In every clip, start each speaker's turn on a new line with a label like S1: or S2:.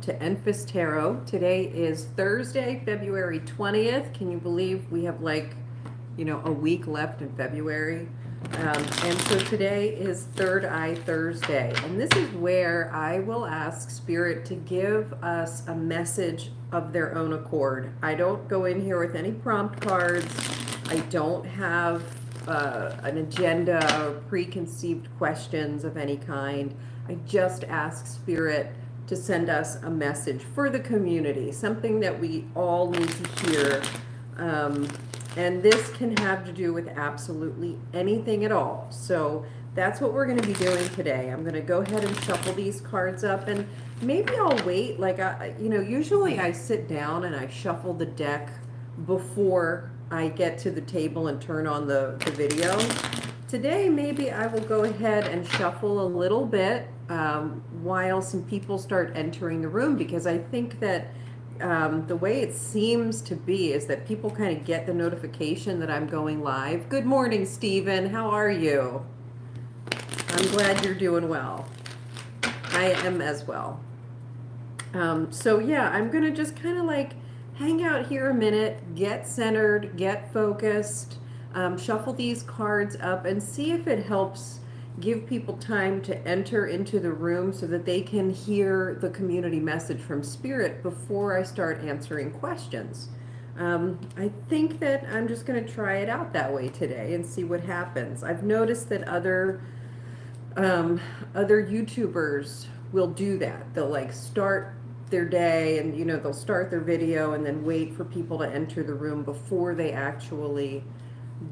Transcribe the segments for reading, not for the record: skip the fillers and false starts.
S1: to Enfys Tarot. Today is Thursday, February 20th. Can you believe we have a week left in February? And so today is Third Eye Thursday. And this is where I will ask Spirit to give us a message of their own accord. I don't go in here with any prompt cards. I don't have an agenda or preconceived questions of any kind. I just ask Spirit to send us a message for the community, something that we all need to hear. And this can have to do with absolutely anything at all. So that's what we're going to be doing today. I'm going to go ahead and shuffle these cards up, and maybe I'll wait. Usually I sit down and I shuffle the deck before I get to the table and turn on the video. Today, maybe I will go ahead and shuffle a little bit while some people start entering the room, because I think that the way it seems to be is that people kind of get the notification that I'm going live. Good morning, Stephen. How are you? I'm glad you're doing well. I am as well. So yeah, I'm going to just kind of hang out here a minute, get centered, get focused, shuffle these cards up and see if it helps give people time to enter into the room so that they can hear the community message from Spirit before I start answering questions. I think that I'm just going to try it out that way today and see what happens. I've noticed that other YouTubers will do that. They'll start their day and they'll start their video and then wait for people to enter the room before they actually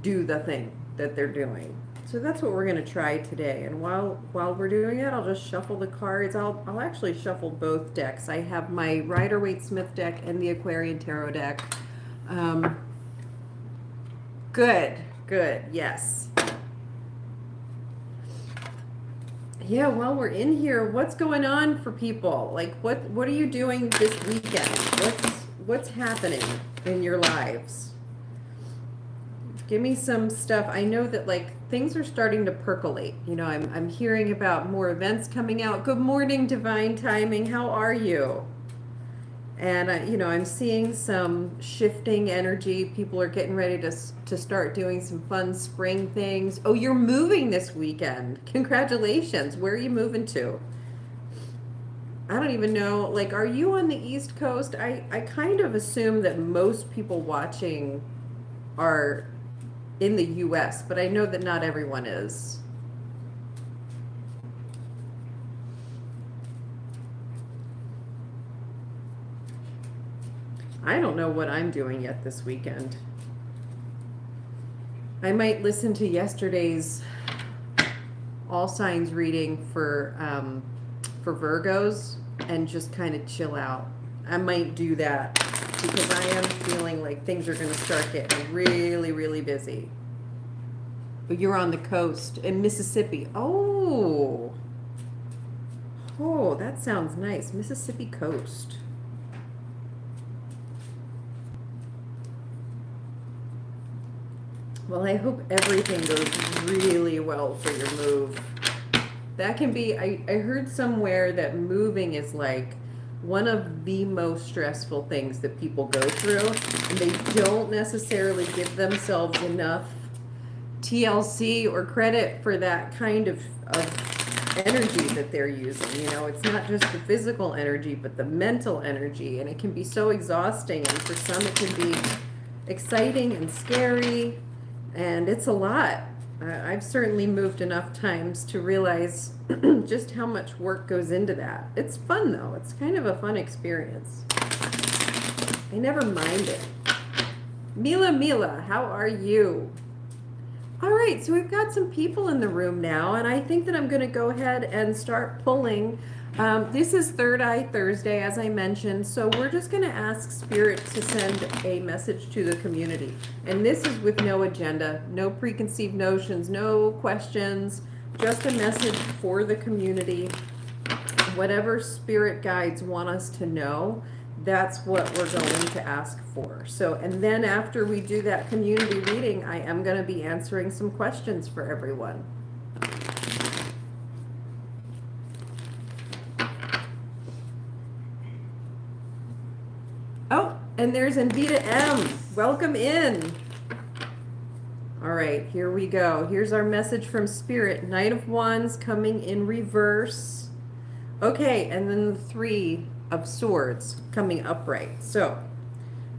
S1: do the thing that they're doing. So that's what we're going to try today. And while we're doing it, I'll just shuffle the cards. I'll actually shuffle both decks. I have my Rider-Waite-Smith deck and the Aquarian Tarot deck. Good, yes. Yeah, while we're in here, what's going on for people? What are you doing this weekend? What's happening in your lives? Give me some stuff. I know that things are starting to percolate. I'm hearing about more events coming out. Good morning, Divine Timing. How are you? And I'm seeing some shifting energy. People are getting ready to start doing some fun spring things. Oh, you're moving this weekend. Congratulations. Where are you moving to? I don't even know. Are you on the East Coast? I kind of assume that most people watching are in the US, but I know that not everyone is. I don't know what I'm doing yet this weekend. I might listen to yesterday's all signs reading for Virgos and just kind of chill out. I might do that because I am feeling like things are going to start getting really, really busy. But you're on the coast in Mississippi. Oh, that sounds nice. Mississippi coast. Well, I hope everything goes really well for your move. That can be, I heard somewhere that moving is one of the most stressful things that people go through, and they don't necessarily give themselves enough TLC or credit for that kind of energy that they're using. It's not just the physical energy, but the mental energy, and it can be so exhausting, and for some it can be exciting and scary, and it's a lot. I've certainly moved enough times to realize just how much work goes into that. It's fun, though. It's kind of a fun experience. I never mind it. Mila, how are you? All right, so we've got some people in the room now, and I think that I'm going to go ahead and start pulling. This is Third Eye Thursday, as I mentioned, so we're just going to ask Spirit to send a message to the community. And this is with no agenda, no preconceived notions, no questions, just a message for the community. Whatever Spirit guides want us to know, that's what we're going to ask for. So, and then after we do that community reading, I am going to be answering some questions for everyone. And there's Anvita M. Welcome in. All right, here we go. Here's our message from Spirit. Knight of Wands coming in reverse. Okay, and then the Three of Swords coming upright. So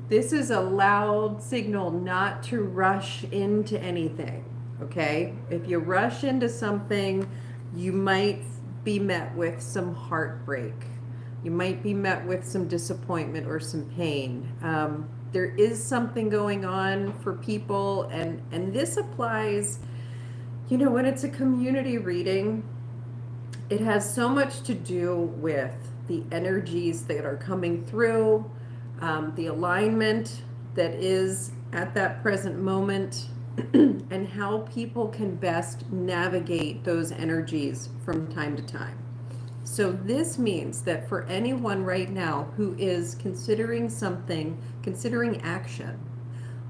S1: this is a loud signal not to rush into anything, okay? If you rush into something, you might be met with some heartbreak. You might be met with some disappointment or some pain. There is something going on for people, and this applies, when it's a community reading, it has so much to do with the energies that are coming through, the alignment that is at that present moment, and how people can best navigate those energies from time to time. So this means that for anyone right now who is considering action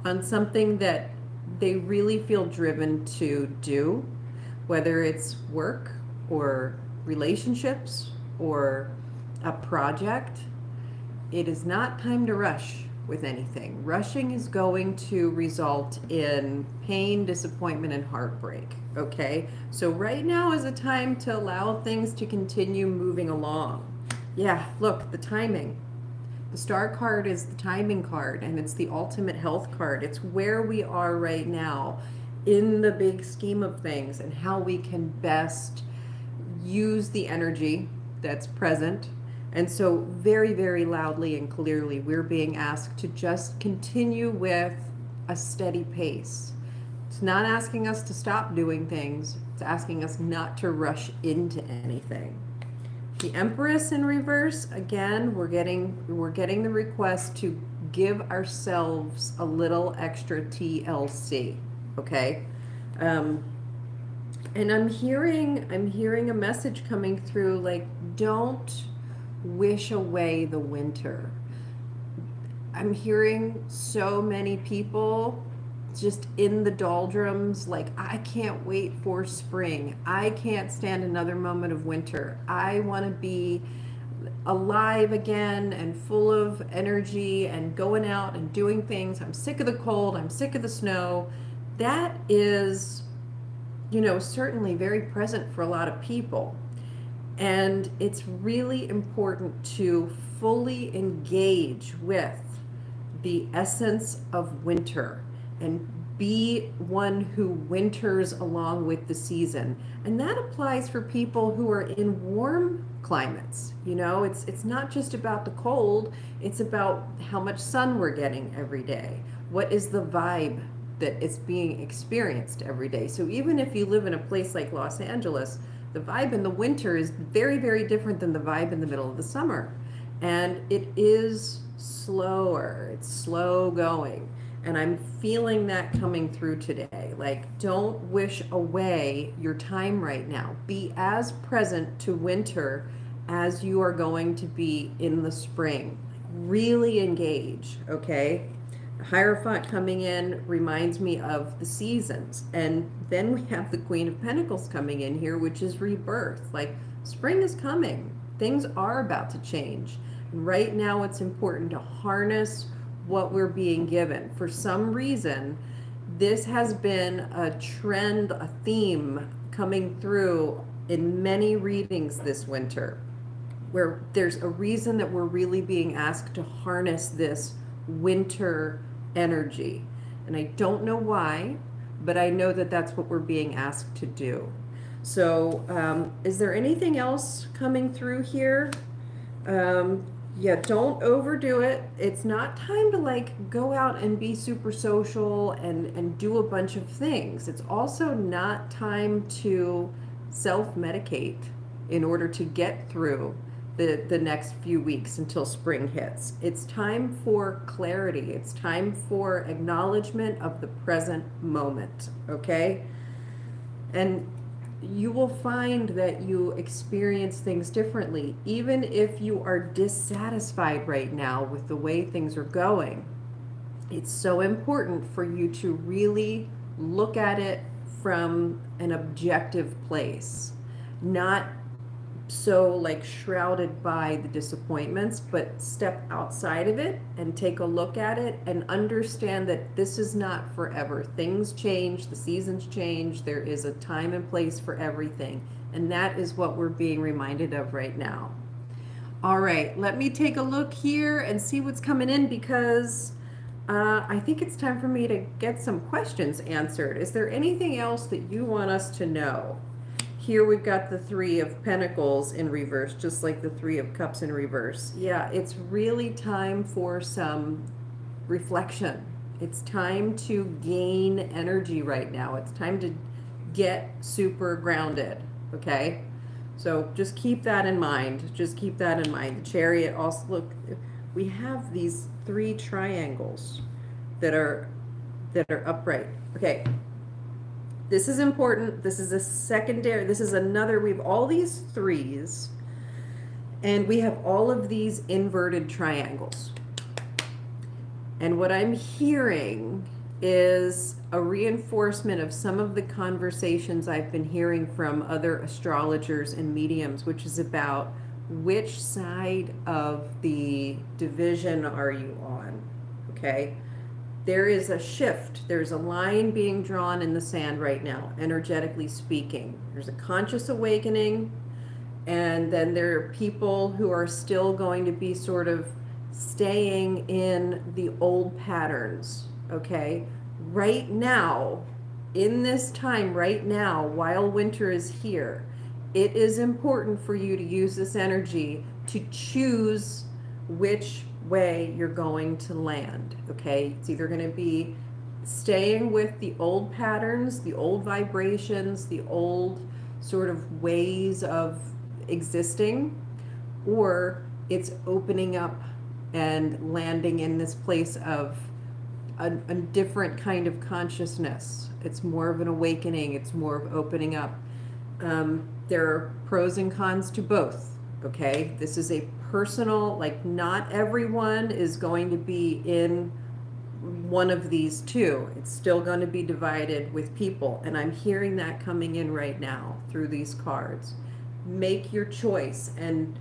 S1: on something that they really feel driven to do, whether it's work or relationships or a project, it is not time to rush with anything. Rushing is going to result in pain, disappointment, and heartbreak, okay? So right now is a time to allow things to continue moving along. Yeah, look, the timing. The Star card is the timing card, and it's the ultimate health card. It's where we are right now in the big scheme of things and how we can best use the energy that's present. And so very, very loudly and clearly, we're being asked to just continue with a steady pace. It's not asking us to stop doing things. It's asking us not to rush into anything. The Empress in reverse, again, we're getting the request to give ourselves a little extra TLC, okay? And I'm hearing a message coming through like, don't wish away the winter. I'm hearing so many people just in the doldrums, like, I can't wait for spring. I can't stand another moment of winter. I want to be alive again and full of energy and going out and doing things. I'm sick of the cold. I'm sick of the snow. That is, certainly very present for a lot of people. And it's really important to fully engage with the essence of winter and be one who winters along with the season. And that applies for people who are in warm climates. It's not just about the cold, it's about how much sun we're getting every day. What is the vibe that is being experienced every day? So even if you live in a place like Los Angeles, the vibe in the winter is very, very different than the vibe in the middle of the summer. And it is slower, it's slow going. And I'm feeling that coming through today. Like, don't wish away your time right now. Be as present to winter as you are going to be in the spring. Really engage, okay? The Hierophant coming in reminds me of the seasons. And then we have the Queen of Pentacles coming in here, which is rebirth. Like, spring is coming. Things are about to change. And right now it's important to harness what we're being given. For some reason, this has been a trend, a theme coming through in many readings this winter, where there's a reason that we're really being asked to harness this winter energy. And I don't know why, but I know that that's what we're being asked to do. So is there anything else coming through here? Yeah, don't overdo it. It's not time to like go out and be super social and do a bunch of things. It's also not time to self-medicate in order to get through the next few weeks until spring hits. It's time for clarity. It's time for acknowledgement of the present moment, okay? And you will find that you experience things differently. Even if you are dissatisfied right now with the way things are going, it's so important for you to really look at it from an objective place, not so like shrouded by the disappointments, but step outside of it and take a look at it and understand that this is not forever. Things change, the seasons change, there is a time and place for everything. And that is what we're being reminded of right now. All right, let me take a look here and see what's coming in, because I think it's time for me to get some questions answered. Is there anything else that you want us to know? Here we've got the Three of Pentacles in reverse, just like the Three of Cups in reverse. Yeah, it's really time for some reflection. It's time to gain energy right now. It's time to get super grounded, okay? So just keep that in mind. Just keep that in mind. The Chariot also, look, we have these three triangles that are upright. Okay. This is important. This is a secondary, this is another, we have all these threes, and we have all of these inverted triangles. And what I'm hearing is a reinforcement of some of the conversations I've been hearing from other astrologers and mediums, which is about which side of the division are you on, okay? There is a shift. There's a line being drawn in the sand right now, energetically speaking. There's a conscious awakening, and then there are people who are still going to be sort of staying in the old patterns, okay? Right now, in this time, right now, while winter is here, it is important for you to use this energy to choose which way you're going to land, okay? It's either going to be staying with the old patterns, the old vibrations, the old sort of ways of existing, or it's opening up and landing in this place of a different kind of consciousness. It's more of an awakening. It's more of opening up. There are pros and cons to both, okay? This is a personal, like, not everyone is going to be in one of these two. It's still going to be divided with people, and I'm hearing that coming in right now through these cards. Make your choice, and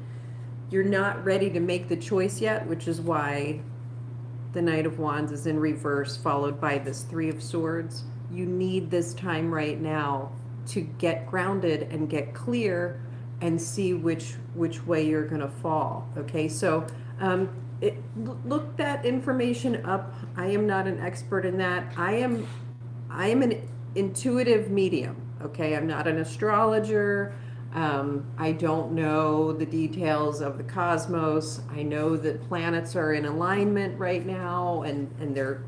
S1: you're not ready to make the choice yet, which is why the Knight of Wands is in reverse, followed by this Three of Swords. You need this time right now to get grounded and get clear and see which way you're going to fall. Okay, so look that information up. I am not an expert in that. I am an intuitive medium. Okay, I'm not an astrologer. I don't know the details of the cosmos. I know that planets are in alignment right now, and they're,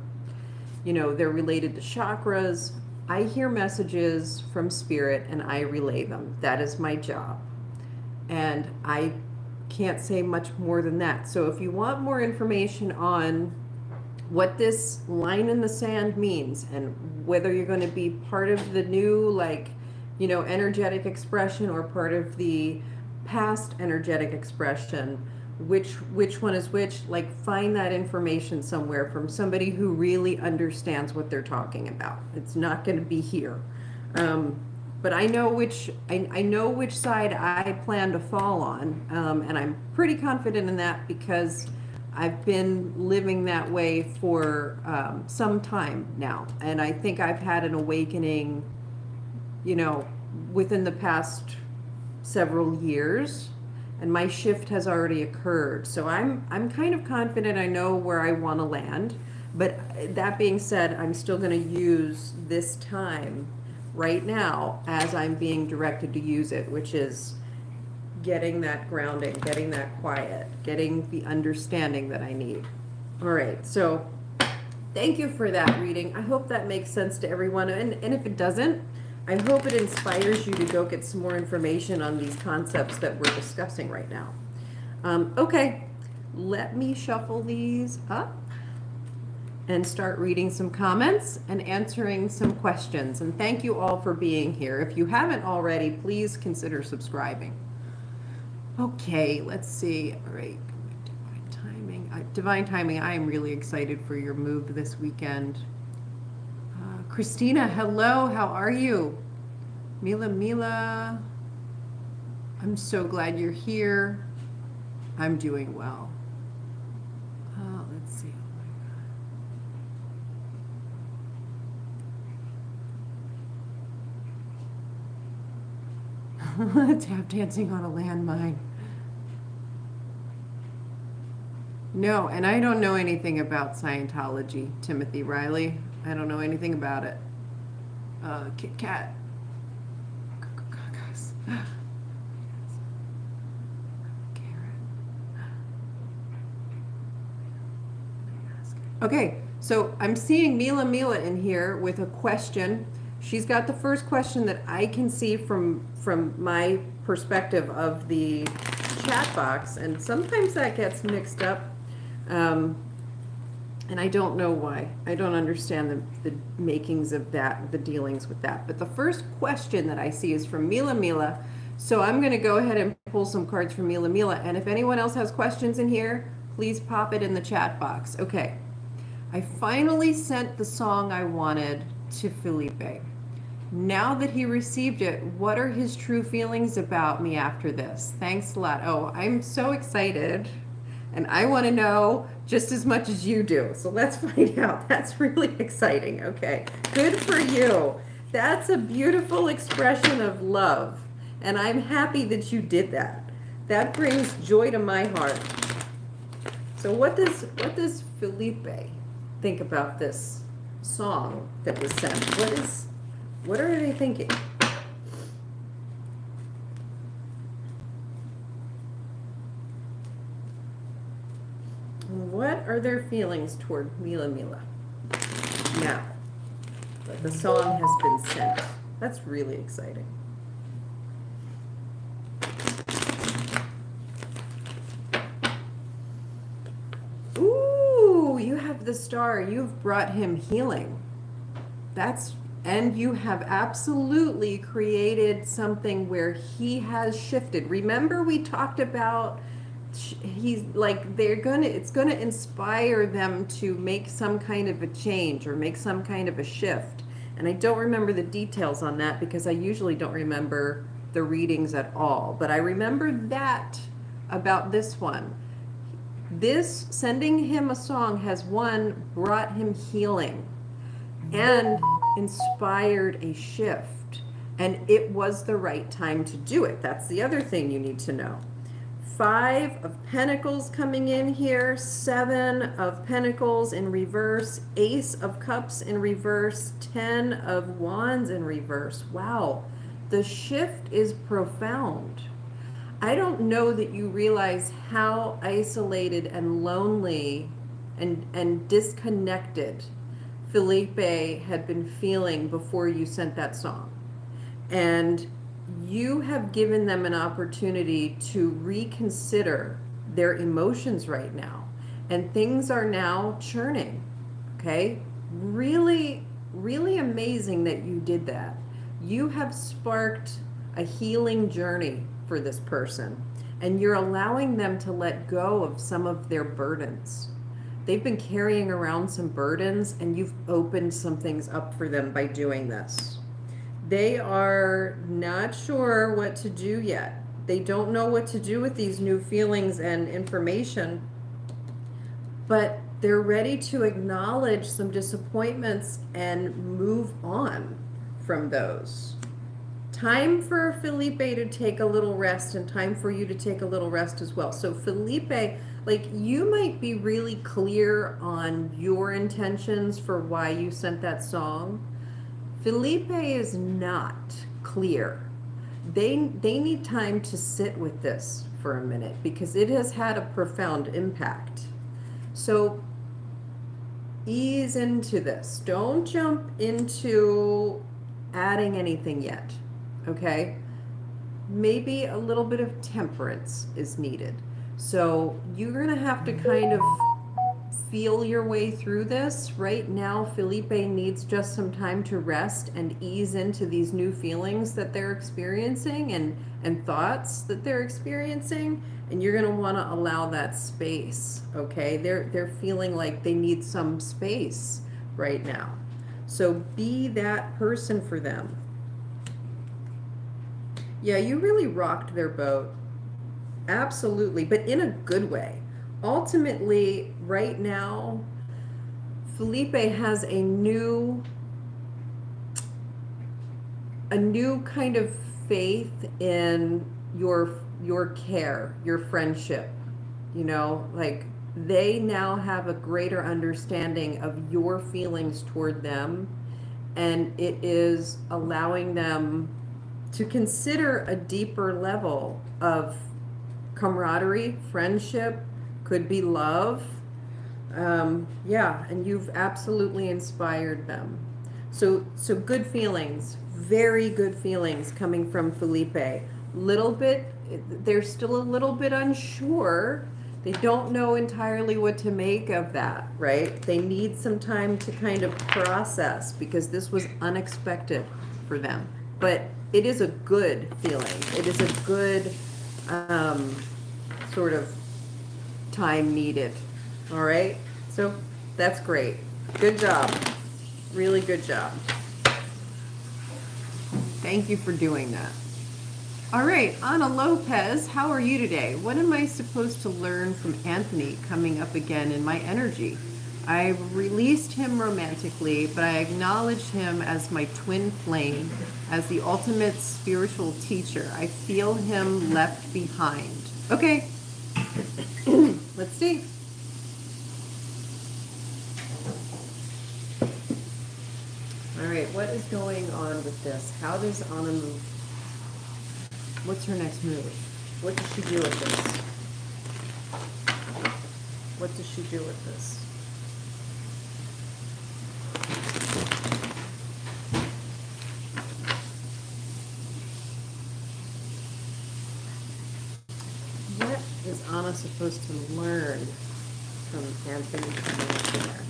S1: you know, they're related to chakras. I hear messages from spirit and I relay them. That is my job. And I can't say much more than that. So if you want more information on what this line in the sand means, and whether you're going to be part of the new, like, you know, energetic expression, or part of the past energetic expression, which one is which, like, find that information somewhere from somebody who really understands what they're talking about. It's not going to be here. But I know which side I plan to fall on, and I'm pretty confident in that because I've been living that way for some time now, and I think I've had an awakening, you know, within the past several years, and my shift has already occurred. So I'm kind of confident I know where I want to land. But that being said, I'm still going to use this time right now as I'm being directed to use it, which is getting that grounding, getting that quiet, getting the understanding that I need. All right, so thank you for that reading. I hope that makes sense to everyone. And if it doesn't, I hope it inspires you to go get some more information on these concepts that we're discussing right now. Okay, let me shuffle these up and start reading some comments and answering some questions. And thank you all for being here. If you haven't already, please consider subscribing. Okay, let's see. All right, divine timing. I am really excited for your move this weekend. Christina, hello, how are you? Mila, I'm so glad you're here. I'm doing well. Let's see. Oh my God. Tap dancing on a landmine. No, and I don't know anything about Scientology, Timothy Riley. I don't know anything about it. Kit Kat. Okay, so I'm seeing Mila in here with a question. She's got the first question that I can see from my perspective of the chat box, and sometimes that gets mixed up, and I don't know why. I don't understand the makings of that, the dealings with that. But the first question that I see is from Mila. So I'm going to go ahead and pull some cards from Mila, and if anyone else has questions in here, please pop it in the chat box. Okay. I finally sent the song I wanted to Felipe. Now that he received it, what are his true feelings about me after this? Thanks a lot. Oh, I'm so excited. And I want to know just as much as you do. So let's find out. That's really exciting. Okay. Good for you. That's a beautiful expression of love. And I'm happy that you did that. That brings joy to my heart. So what does Felipe think about this song that was sent? What are they thinking? What are their feelings toward Mila? Now that the song has been sent. That's really exciting. Ooh, you have the star. You've brought him healing. And you have absolutely created something where he has shifted. Remember we talked about he's like it's gonna inspire them to make some kind of a change or make some kind of a shift. And I don't remember the details on that because I usually don't remember the readings at all. But I remember that about this one. This sending him a song has brought him healing and inspired a shift. And it was the right time to do it. That's the other thing you need to know. 5 of Pentacles coming in here, 7 of Pentacles in reverse, Ace of Cups in reverse, 10 of Wands in reverse. Wow, the shift is profound. I don't know that you realize how isolated and lonely and disconnected Felipe had been feeling before you sent that song. And you have given them an opportunity to reconsider their emotions right now. And things are now churning. Okay? Really, really amazing that you did that. You have sparked a healing journey for this person. And you're allowing them to let go of some of their burdens. They've been carrying around some burdens, and you've opened some things up for them by doing this. They are not sure what to do yet. They don't know what to do with these new feelings and information, but they're ready to acknowledge some disappointments and move on from those. Time for Felipe to take a little rest, and time for you to take a little rest as well. So Felipe, like, you might be really clear on your intentions for why you sent that song. Felipe is not clear. They need time to sit with this for a minute because it has had a profound impact. So ease into this. Don't jump into adding anything yet, okay? Maybe a little bit of temperance is needed. So you're gonna have to kind of feel your way through this. Right now, Felipe needs just some time to rest and ease into these new feelings that they're experiencing and thoughts that they're experiencing. And you're gonna wanna allow that space, okay? They're feeling like they need some space right now. So be that person for them. Yeah, you really rocked their boat. Absolutely, but in a good way. Ultimately, right now, Felipe has a new kind of faith in your care, your friendship. You know, like they now have a greater understanding of your feelings toward them, and it is allowing them to consider a deeper level of camaraderie, friendship, could be love. Yeah, and you've absolutely inspired them. So good feelings, very good feelings coming from Felipe. Little bit, they're still a little bit unsure. They don't know entirely what to make of that, right? They need some time to kind of process because this was unexpected for them. But it is a good feeling. It is a good um, sort of time needed. All right? So that's great. Good job. Really good job. Thank you for doing that. All right, Ana Lopez, how are you today? What am I supposed to learn from Anthony coming up again in my energy? I released him romantically, but I acknowledge him as my twin flame, as the ultimate spiritual teacher. I feel him left behind. Okay, let's see. All right, what is going on with this? How does Anna move? What's her next move? What does she do with this? What does she do with this? What is Anna supposed to learn from Anthony coming up there?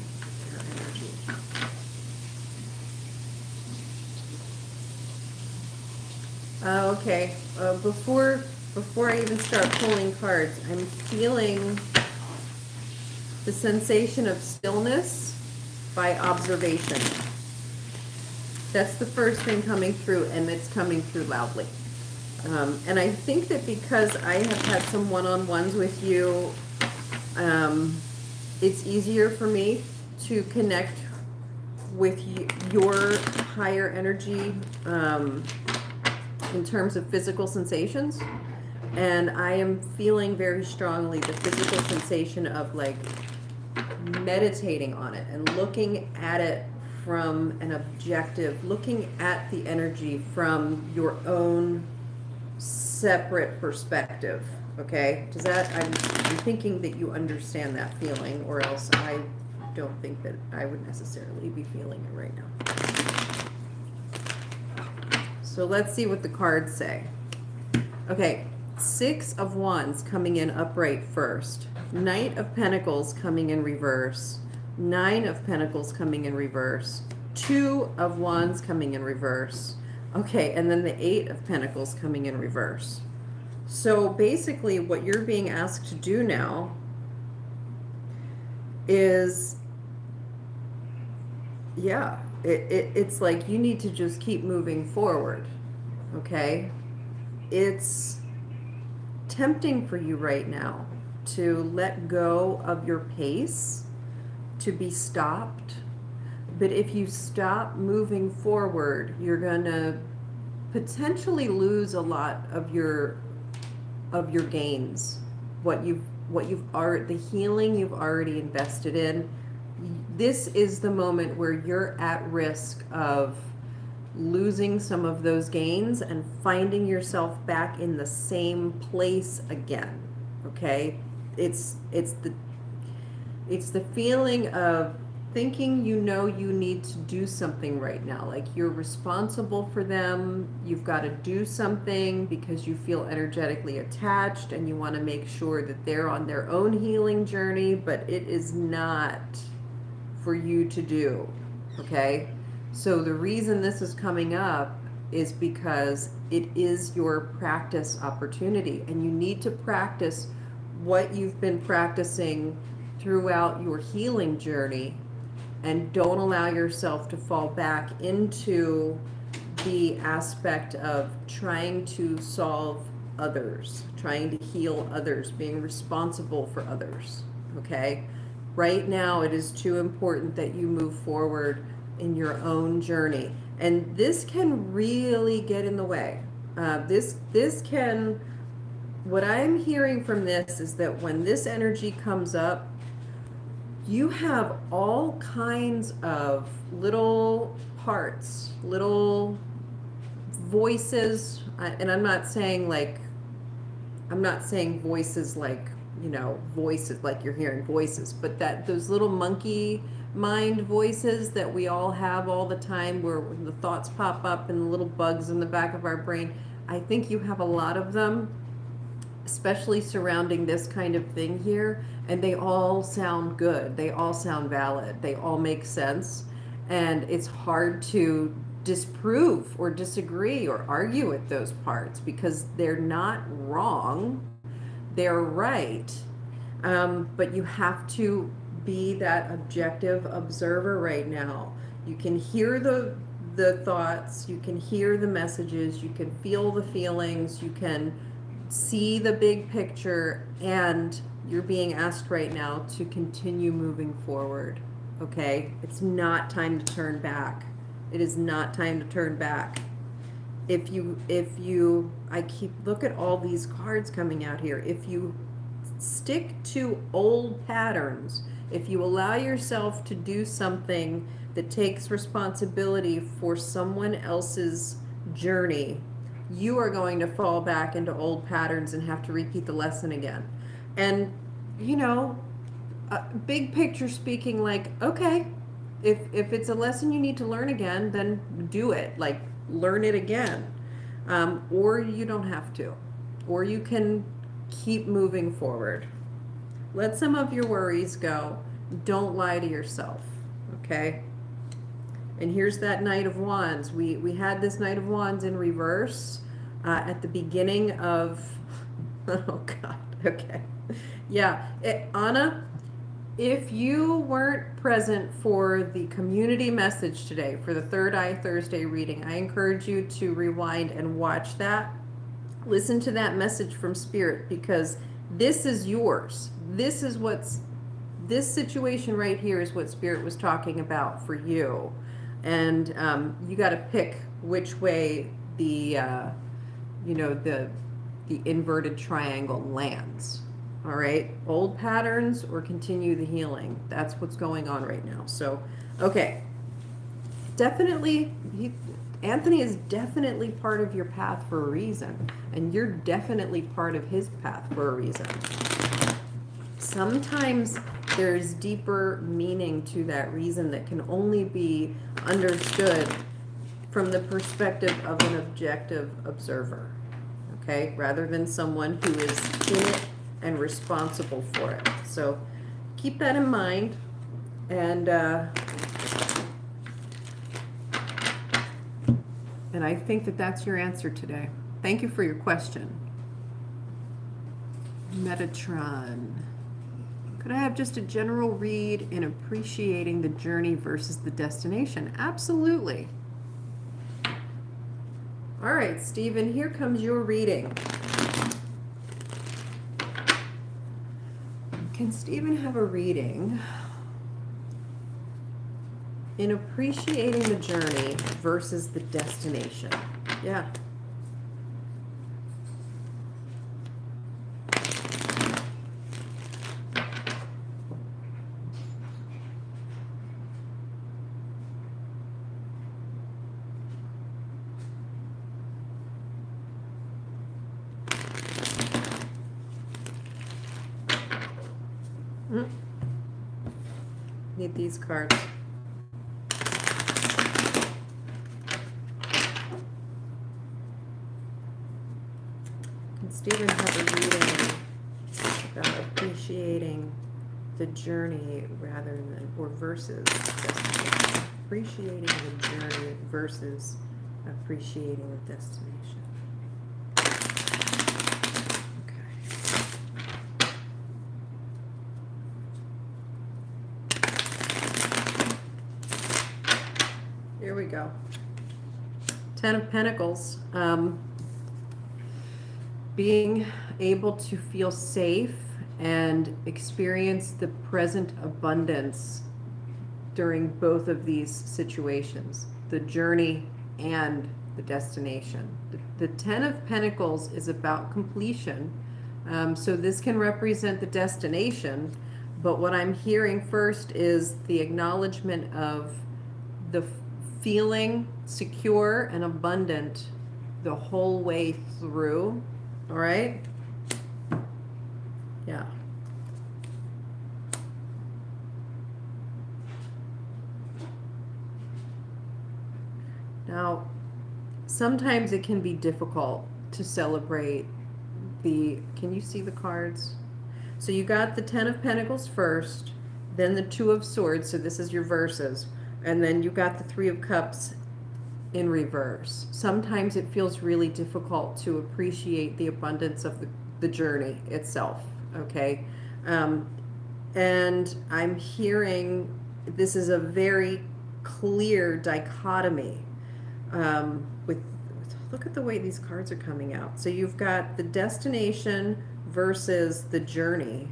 S1: Her energy. Okay. Before I even start pulling cards, I'm feeling the sensation of stillness by observation. That's the first thing coming through, and it's coming through loudly. And I think that because I have had some one-on-ones with you, it's easier for me to connect with your higher energy in terms of physical sensations. And I am feeling very strongly the physical sensation of like meditating on it and looking at it from an objective, looking at the energy from your own separate perspective. Okay, does that, I'm thinking that you understand that feeling, or else I don't think that I would necessarily be feeling it right now. So let's see what the cards say. Okay, 6 of Wands coming in upright first. Knight of Pentacles coming in reverse. 9 of Pentacles coming in reverse. 2 of Wands coming in reverse. Okay, and then the 8 of Pentacles coming in reverse. So basically what you're being asked to do now is, yeah, it's like you need to just keep moving forward, okay? It's tempting for you right now to let go of your pace, to be stopped. But if you stop moving forward, you're going to potentially lose a lot of your gains, what you've already, the healing you've already invested in. This is the moment where you're at risk of losing some of those gains and finding yourself back in the same place again. Okay, it's the feeling of thinking you need to do something right now, like you're responsible for them, you've got to do something because you feel energetically attached and you want to make sure that they're on their own healing journey, but it is not for you to do. Okay, so the reason this is coming up is because it is your practice opportunity, and you need to practice what you've been practicing throughout your healing journey, and don't allow yourself to fall back into the aspect of trying to solve others, trying to heal others, being responsible for others, okay? Right now, it is too important that you move forward in your own journey. And this can really get in the way. This can, what I'm hearing from this is that when this energy comes up, you have all kinds of little parts, little voices, and I'm not saying voices like, voices like you're hearing voices, but that those little monkey mind voices that we all have all the time, where the thoughts pop up and the little bugs in the back of our brain. I think you have a lot of them, especially surrounding this kind of thing here, and they all sound good. They all sound valid. They all make sense. And it's hard to disprove or disagree or argue with those parts because they're not wrong. They're right. But you have to be that objective observer right now. You can hear the thoughts, you can hear the messages, you can feel the feelings, you can see the big picture, and you're being asked right now to continue moving forward. Okay? It's not time to turn back. It is not time to turn back. If you look at all these cards coming out here. If you stick to old patterns, if you allow yourself to do something that takes responsibility for someone else's journey, you are going to fall back into old patterns and have to repeat the lesson again. And, big picture speaking, like, okay, if it's a lesson you need to learn again, then do it. Like, learn it again. Or you don't have to. Or you can keep moving forward. Let some of your worries go. Don't lie to yourself, okay? And here's that Knight of Wands. We had this Knight of Wands in reverse at the beginning of, oh God, okay. Yeah, Anna, if you weren't present for the community message today, for the Third Eye Thursday reading, I encourage you to rewind and watch that. Listen to that message from Spirit, because this is yours. This situation right here is what Spirit was talking about for you. And you got to pick which way the inverted triangle lands. All right, old patterns or continue the healing. That's what's going on right now. So, okay, definitely, Anthony is definitely part of your path for a reason, and you're definitely part of his path for a reason. Sometimes there's deeper meaning to that reason that can only be understood from the perspective of an objective observer, okay, rather than someone who is in it and responsible for it. So keep that in mind, and I think that that's your answer today. Thank you for your question. Metatron. Could I have just a general read in appreciating the journey versus the destination? Absolutely. All right, Stephen, here comes your reading. Can Stephen have a reading in appreciating the journey versus the destination? Yeah. Need these cards. Can Stephen have a reading about appreciating the journey rather than, or versus destination? Appreciating the journey versus appreciating the destination. Here we go. Ten of Pentacles. Being able to feel safe and experience the present abundance during both of these situations, the journey and the destination. The Ten of Pentacles is about completion. So this can represent the destination, but what I'm hearing first is the acknowledgement of the feeling secure and abundant the whole way through. All right? Yeah. Now, sometimes it can be difficult to celebrate can you see the cards? So you got the Ten of Pentacles first, then the Two of Swords, so this is your verses, and then you got the Three of Cups in reverse. Sometimes it feels really difficult to appreciate the abundance of the journey itself, okay? And I'm hearing this is a very clear dichotomy with look at the way these cards are coming out. So you've got the destination versus the journey,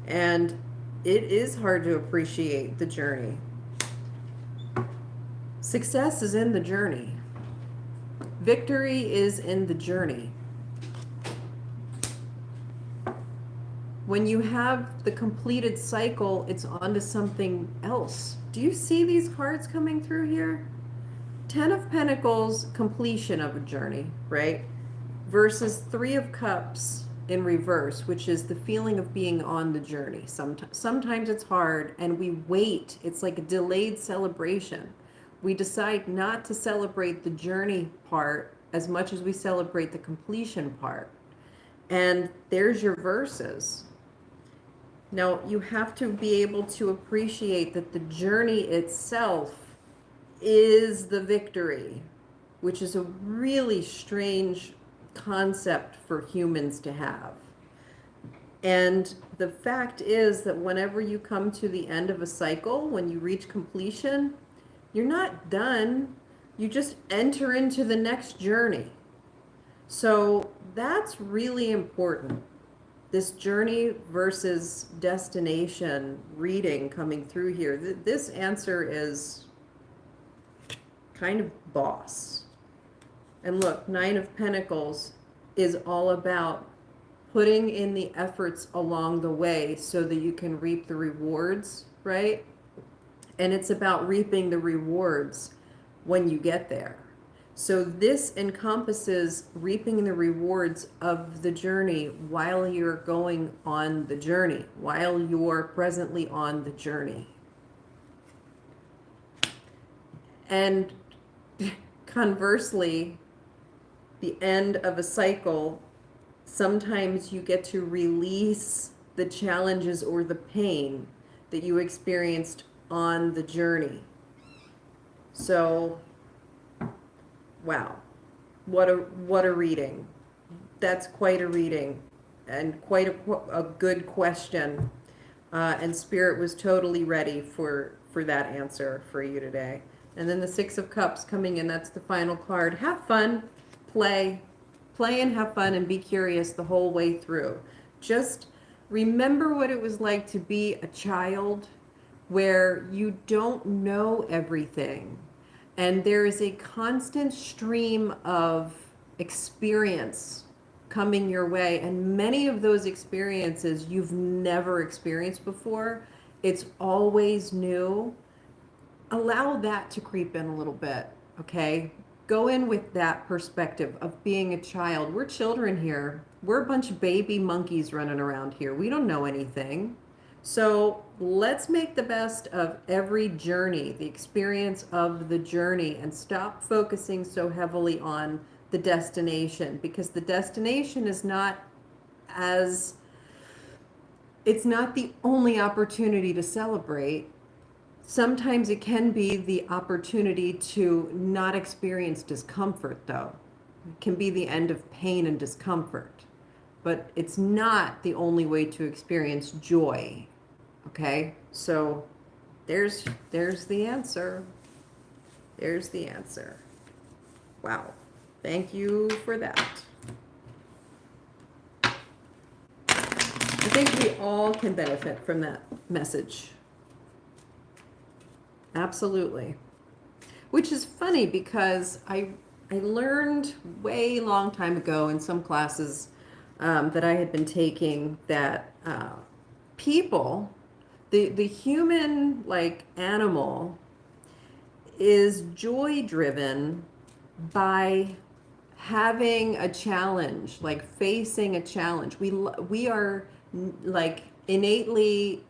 S1: and it is hard to appreciate the journey. Success is in the journey. Victory is in the journey. When you have the completed cycle, it's on to something else. Do you see these cards coming through here? Ten of Pentacles, completion of a journey, right? Versus Three of Cups in reverse, which is the feeling of being on the journey. Sometimes it's hard and we wait. It's like a delayed celebration. We decide not to celebrate the journey part as much as we celebrate the completion part. And there's your verses. Now, you have to be able to appreciate that the journey itself is the victory, which is a really strange concept for humans to have. And the fact is that whenever you come to the end of a cycle, when you reach completion, you're not done. You just enter into the next journey. So that's really important. This journey versus destination reading coming through here. This answer is kind of boss. And look, Nine of Pentacles is all about putting in the efforts along the way so that you can reap the rewards, right? And it's about reaping the rewards when you get there. So this encompasses reaping the rewards of the journey while you're going on the journey, while you're presently on the journey. And conversely, the end of a cycle, sometimes you get to release the challenges or the pain that you experienced on the journey. So, wow, what a reading. That's quite a reading and quite a good question. And Spirit was totally ready for that answer for you today. And then the Six of Cups coming in, that's the final card. Have fun, play and have fun and be curious the whole way through. Just remember what it was like to be a child where you don't know everything. And there is a constant stream of experience coming your way. And many of those experiences you've never experienced before. It's always new. Allow that to creep in a little bit, okay? Go in with that perspective of being a child. We're children here. We're a bunch of baby monkeys running around here. We don't know anything. So let's make the best of every journey, the experience of the journey, and stop focusing so heavily on the destination, because the destination is not it's not the only opportunity to celebrate. Sometimes it can be the opportunity to not experience discomfort, though. It can be the end of pain and discomfort. But it's not the only way to experience joy. Okay? So there's the answer. There's the answer. Wow. Thank you for that. I think we all can benefit from that message. Absolutely. Which is funny because I learned way long time ago in some classes that I had been taking that people, the human like animal is joy driven by having a challenge, like facing a challenge. We are like innately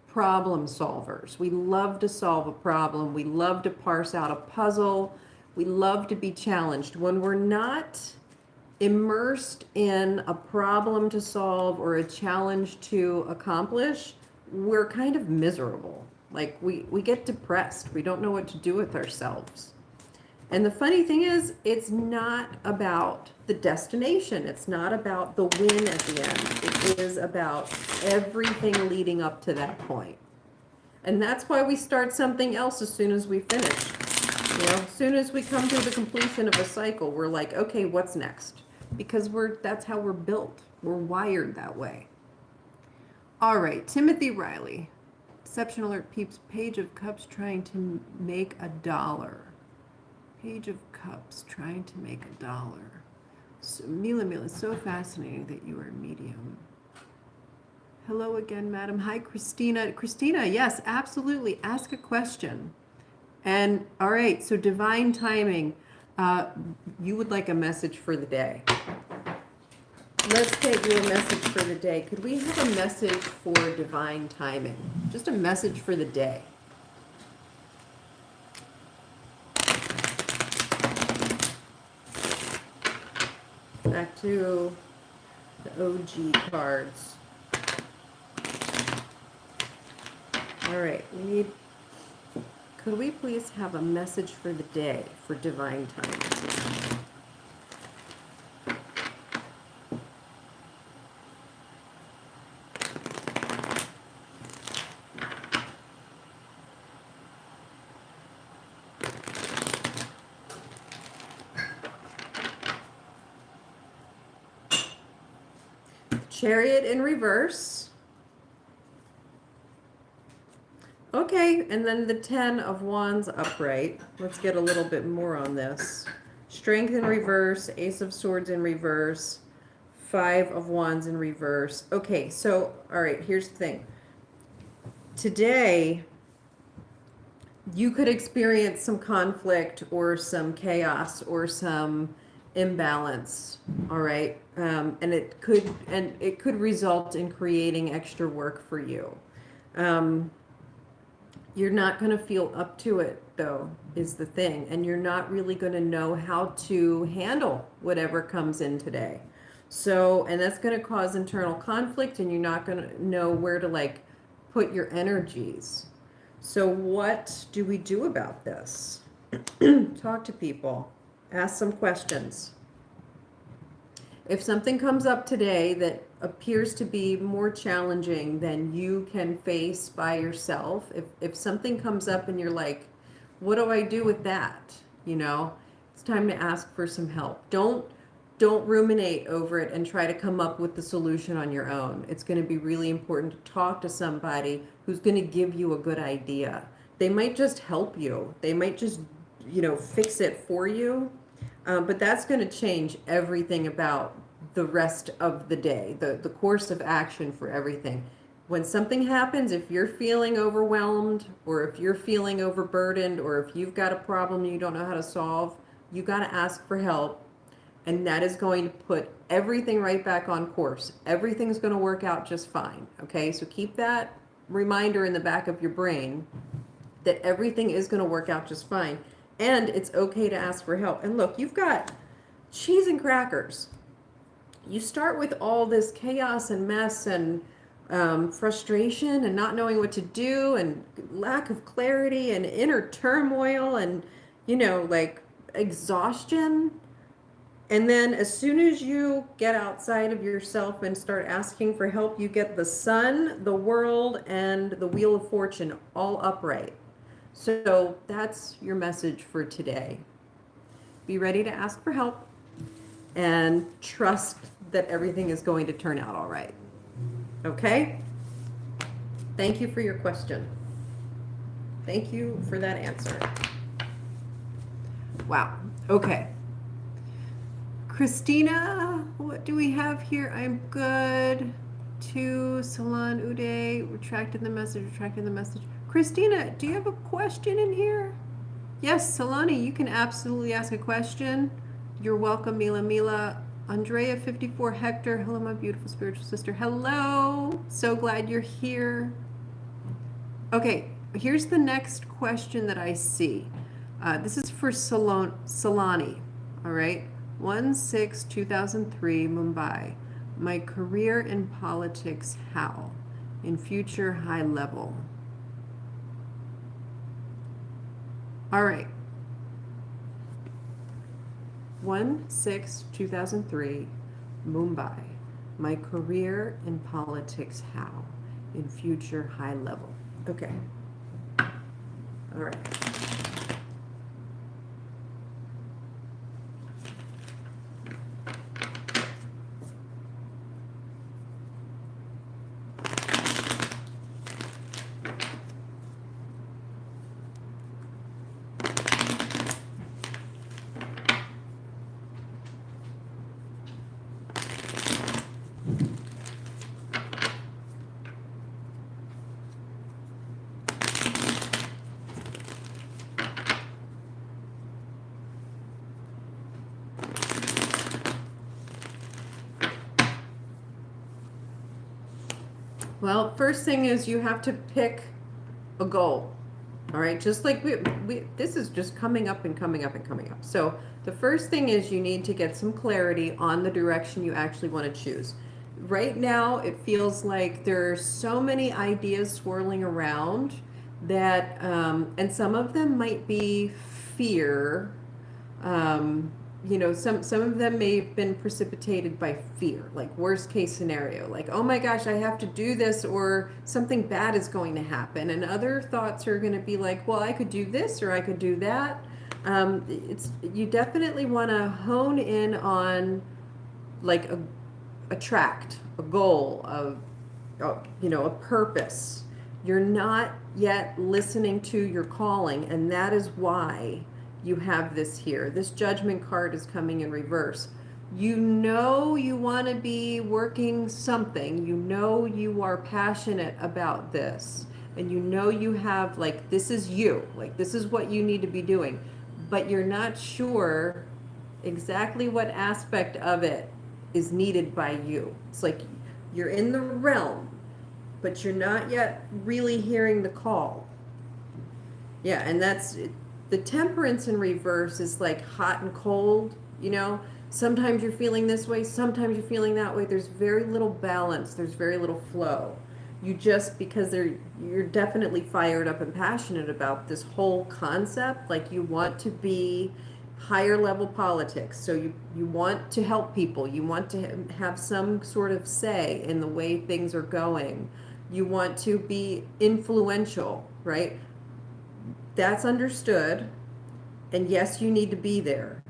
S1: problem solvers. We love to solve a problem. We love to parse out a puzzle. We love to be challenged. When we're not immersed in a problem to solve or a challenge to accomplish, we're kind of miserable. Like we get depressed. We don't know what to do with ourselves. And the funny thing is, it's not about the destination. It's not about the win at the end. It is about everything leading up to that point. And that's why we start something else as soon as we finish. You know, as soon as we come to the completion of a cycle, we're like, okay, what's next? Because that's how we're built. We're wired that way. All right, Timothy Riley. Deception alert peeps, Page of Cups trying to make $1. Page of Cups trying to make $1. So, Mila, so fascinating that you are medium. Hello again, madam. Hi, Christina. Christina, yes, absolutely. Ask a question. And all right, so divine timing. You would like a message for the day. Let's get you a message for the day. Could we have a message for divine timing? Just a message for the day. Back to the OG cards. All right, could we please have a message for the day for divine timing? Chariot in reverse. Okay, and then the 10 of Wands upright. Let's get a little bit more on this. Strength in reverse, Ace of Swords in reverse, 5 of Wands in reverse. Okay, so, all right, here's the thing. Today, you could experience some conflict or some chaos or some imbalance, all right? And it could result in creating extra work for you. You're not going to feel up to it, though, is the thing. And you're not really going to know how to handle whatever comes in today. So, and that's going to cause internal conflict, and you're not going to know where to, like, put your energies. So what do we do about this? Talk to people. Ask some questions. If something comes up today that appears to be more challenging than you can face by yourself, if something comes up and you're like, what do I do with that? You know, it's time to ask for some help. Don't ruminate over it and try to come up with the solution on your own. It's going to be really important to talk to somebody who's going to give you a good idea. They might just help you. They might just, you know, fix it for you. But that's going to change everything about the rest of the day, the course of action for everything. When something happens, if you're feeling overwhelmed or if you're feeling overburdened or if you've got a problem you don't know how to solve, you got to ask for help. And that is going to put everything right back on course. Everything's going to work out just fine. Okay, so keep that reminder in the back of your brain that everything is going to work out just fine. And it's okay to ask for help. And look, you've got cheese and crackers. You start with all this chaos and mess and frustration and not knowing what to do and lack of clarity and inner turmoil and, you know, like exhaustion. And then as soon as you get outside of yourself and start asking for help, you get the sun, the world, and the wheel of fortune all upright. So that's your message for today. be ready to ask for help and trust that everything is going to turn out all right. Okay? Thank you for your question. Thank you for that answer. Wow. Okay. Christina, what do we have here? I'm good. To Salon Uday, retracted the message, retracted the message. Christina, do you have a question in here? Yes, Solani, you can absolutely ask a question. You're welcome, Mila. Mila, Andrea 54, Hector. Hello, my beautiful spiritual sister. Hello. So glad you're here. Okay, here's the next question that I see. This is for Solani. All right. 1/6/2003, Mumbai. My career in politics, how? In future, high level. All right. 1/6/2003, Mumbai. My career in politics, how? In future, high level. Okay. All right. Well, first thing is you have to pick a goal. All right, just like this is just coming up and coming up and coming up. So the first thing is you need to get some clarity on the direction you actually want to choose. Right now, it feels like there are so many ideas swirling around that, and some of them might be fear. You know, some of them may have been precipitated by fear, like worst case scenario, like, oh my gosh, I have to do this or something bad is going to happen. And other thoughts are going to be like, well, I could do this or I could do that. You definitely want to hone in on like a tract, a goal, you know, a purpose. You're not yet listening to your calling, and that is why you have this here. This Judgment card is coming in reverse. You know you want to be working something. You know you are passionate about this. And you know you have, like, this is you. Like, this is what you need to be doing. But you're not sure exactly what aspect of it is needed by you. It's like you're in the realm, but you're not yet really hearing the call. Yeah, and that's... The Temperance in reverse is like hot and cold, you know? Sometimes you're feeling this way, sometimes you're feeling that way. There's very little balance, there's very little flow. You just, because you're definitely fired up and passionate about this whole concept, like you want to be higher level politics. So you want to help people, you want to have some sort of say in the way things are going. You want to be influential, right? That's understood, and yes, you need to be there.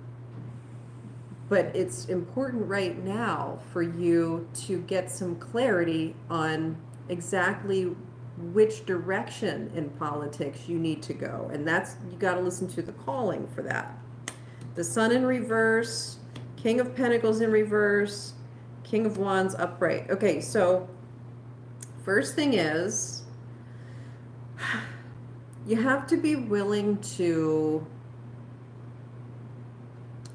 S1: But it's important right now for you to get some clarity on exactly which direction in politics you need to go. And that's, you got to listen to the calling for that. The Sun in reverse, King of Pentacles in reverse, King of Wands upright. Okay, so first thing is, you have to be willing to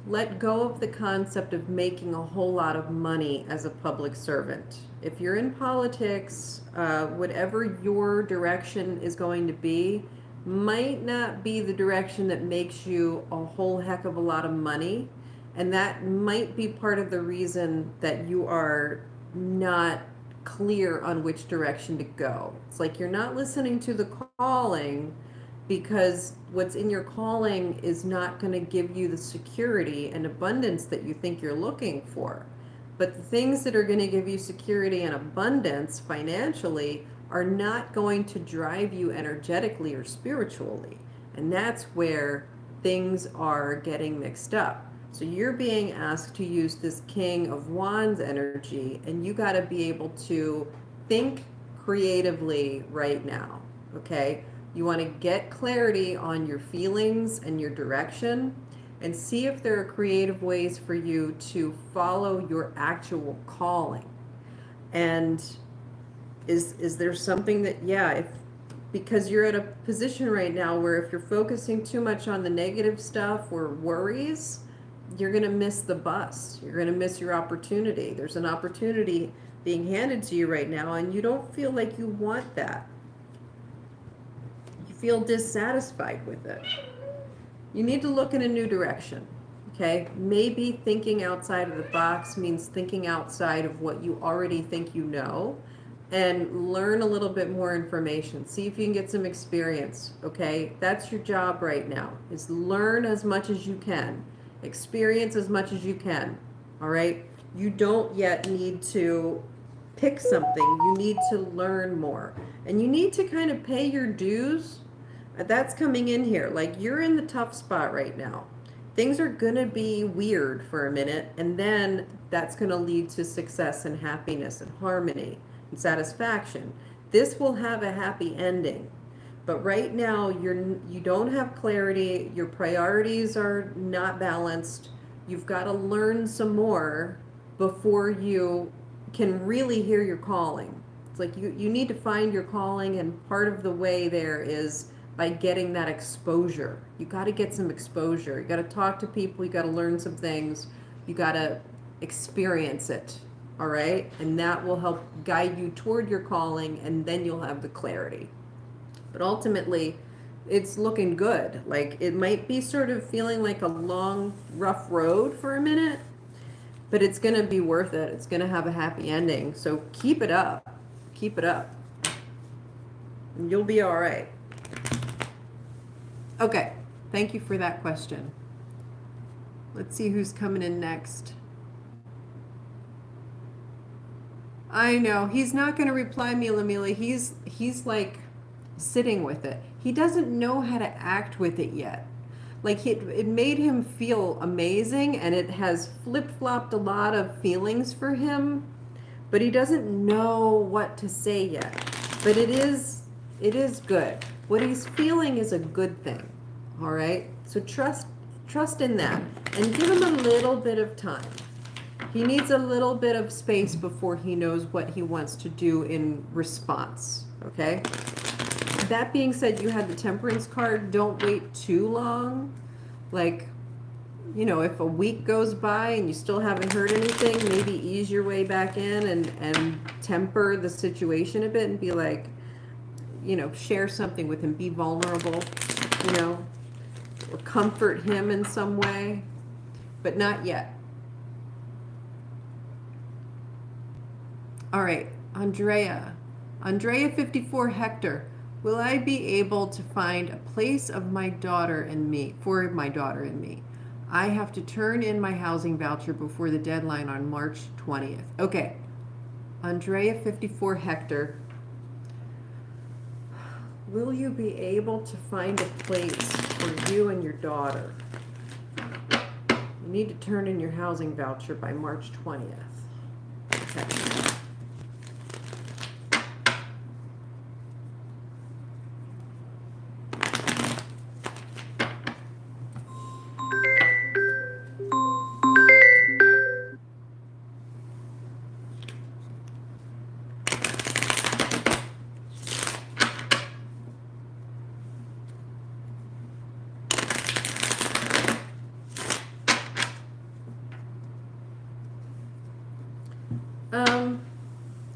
S1: let go of the concept of making a whole lot of money as a public servant. If you're in politics, whatever your direction is going to be, might not be the direction that makes you a whole heck of a lot of money. And that might be part of the reason that you are not clear on which direction to go. It's like you're not listening to the calling because what's in your calling is not going to give you the security and abundance that you think you're looking for. But the things that are going to give you security and abundance financially are not going to drive you energetically or spiritually. And that's where things are getting mixed up. So you're being asked to use this King of Wands energy, and you got to be able to think creatively right now, okay? You want to get clarity on your feelings and your direction, and see if there are creative ways for you to follow your actual calling. And is there something that, yeah, if, because you're at a position right now where if you're focusing too much on the negative stuff or worries, you're going to miss the bus. You're going to miss your opportunity. There's an opportunity being handed to you right now, and you don't feel like you want that. You feel dissatisfied with it. You need to look in a new direction, okay? Maybe thinking outside of the box means thinking outside of what you already think you know, and learn a little bit more information. See if you can get some experience, okay? That's your job right now, is learn as much as you can. Experience as much as you can, all right? You don't yet need to pick something. You need to learn more. And you need to kind of pay your dues. That's coming in here. Like, you're in the tough spot right now. Things are going to be weird for a minute, and then that's going to lead to success and happiness and harmony and satisfaction. This will have a happy ending. But right now, you don't have clarity. Your priorities are not balanced. You've got to learn some more before you can really hear your calling. It's like you need to find your calling, and part of the way there is by getting that exposure. You got to get some exposure. You got to talk to people. You got to learn some things. You got to experience it. All right? And that will help guide you toward your calling, and then you'll have the clarity. But ultimately, it's looking good. Like, it might be sort of feeling like a long, rough road for a minute, but it's going to be worth it. It's going to have a happy ending. So keep it up. Keep it up. And you'll be all right. Okay. Thank you for that question. Let's see who's coming in next. I know. He's not going to reply, Mila Mila. He's like sitting with it. He doesn't know how to act with it yet. Like, it made him feel amazing, and it has flip-flopped a lot of feelings for him, but he doesn't know what to say yet. But it is good. What he's feeling is a good thing. All right? So trust in that, and give him a little bit of time. He needs a little bit of space before he knows what he wants to do in response. Okay? That being said, you had the Temperance card. Don't wait too long. Like, you know, if a week goes by and you still haven't heard anything, maybe ease your way back in and temper the situation a bit and be like, you know, share something with him. Be vulnerable, you know, or comfort him in some way, but not yet. All right, Andrea 54 Hector. Will I be able to find a place of my daughter and me, for my daughter and me? I have to turn in my housing voucher before the deadline on March 20th. Okay. Andrea 54 Hector. Will you be able to find a place for you and your daughter? You need to turn in your housing voucher by March 20th. Okay.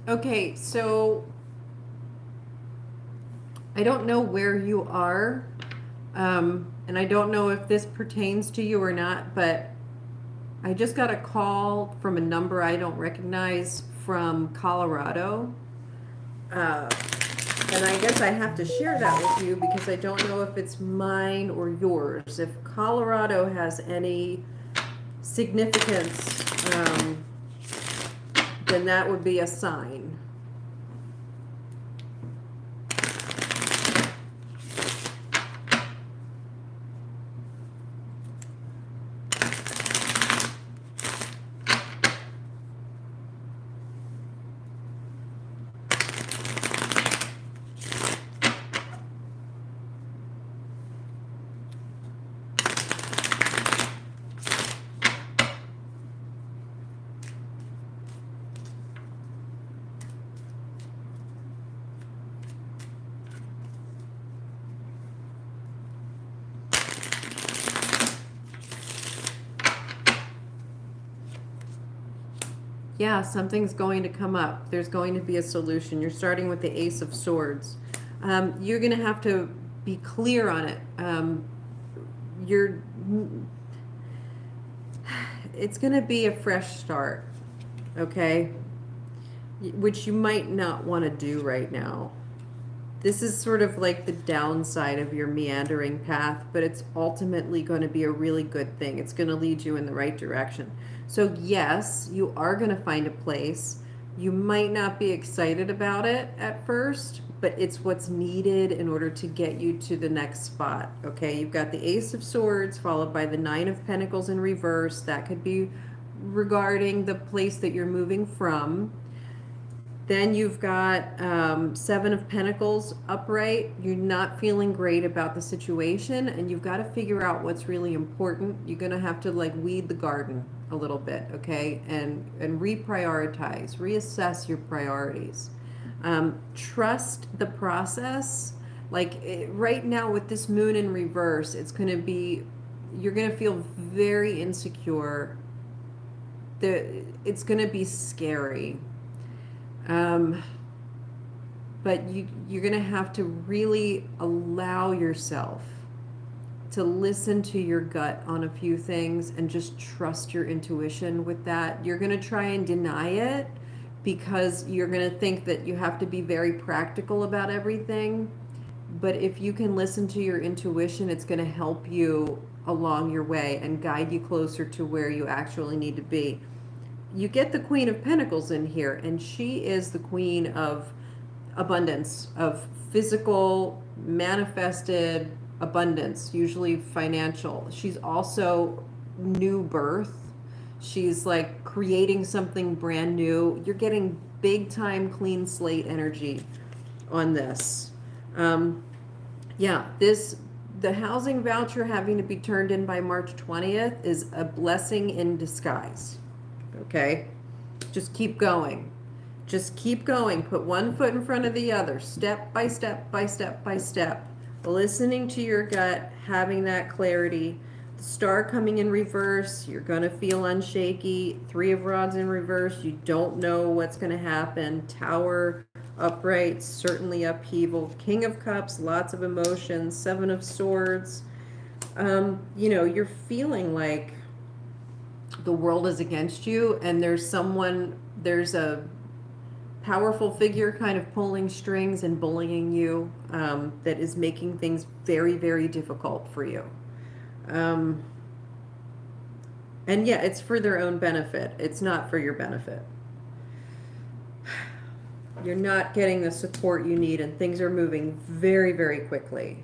S1: Okay, so I don't know where you are, and I don't know if this pertains to you or not, but I just got a call from a number I don't recognize from Colorado, and I guess I have to share that with you because I don't know if it's mine or yours. If Colorado has any significance, then that would be a sign. Yeah, something's going to come up. There's going to be a solution. You're starting with the Ace of Swords. You're going to have to be clear on it. You're, it's going to be a fresh start, okay? Which you might not want to do right now. This is sort of like the downside of your meandering path, but it's ultimately going to be a really good thing. It's going to lead you in the right direction. So yes, you are going to find a place. You might not be excited about it at first, but it's what's needed in order to get you to the next spot. Okay, you've got the Ace of Swords followed by the Nine of Pentacles in reverse. That could be regarding the place that you're moving from. Then you've got Seven of Pentacles upright. You're not feeling great about the situation, and you've got to figure out what's really important. You're going to have to like weed the garden a little bit, okay? And reprioritize, reassess your priorities. Trust the process. Right now with this moon in reverse, it's going to be, you're going to feel very insecure. It's going to be scary. But you're going to have to really allow yourself to listen to your gut on a few things and just trust your intuition with that. You're going to try and deny it because you're going to think that you have to be very practical about everything. But if you can listen to your intuition, it's going to help you along your way and guide you closer to where you actually need to be. You get the Queen of Pentacles in here, and she is the queen of abundance, of physical, manifested abundance, usually financial. She's also new birth. She's like creating something brand new. You're getting big time clean slate energy on this. The housing voucher having to be turned in by March 20th is a blessing in disguise. Okay, just keep going. Just keep going. Put one foot in front of the other, step by step by step by step. Listening to your gut, having that clarity. The star coming in reverse, you're going to feel unshaky. Three of Rods in reverse, you don't know what's going to happen. Tower upright, certainly upheaval. King of Cups, lots of emotions. Seven of Swords. You're feeling like the world is against you, and there's a powerful figure kind of pulling strings and bullying you, that is making things very, very difficult for you. And yeah, it's for their own benefit. It's not for your benefit. You're not getting the support you need, and things are moving very, very quickly.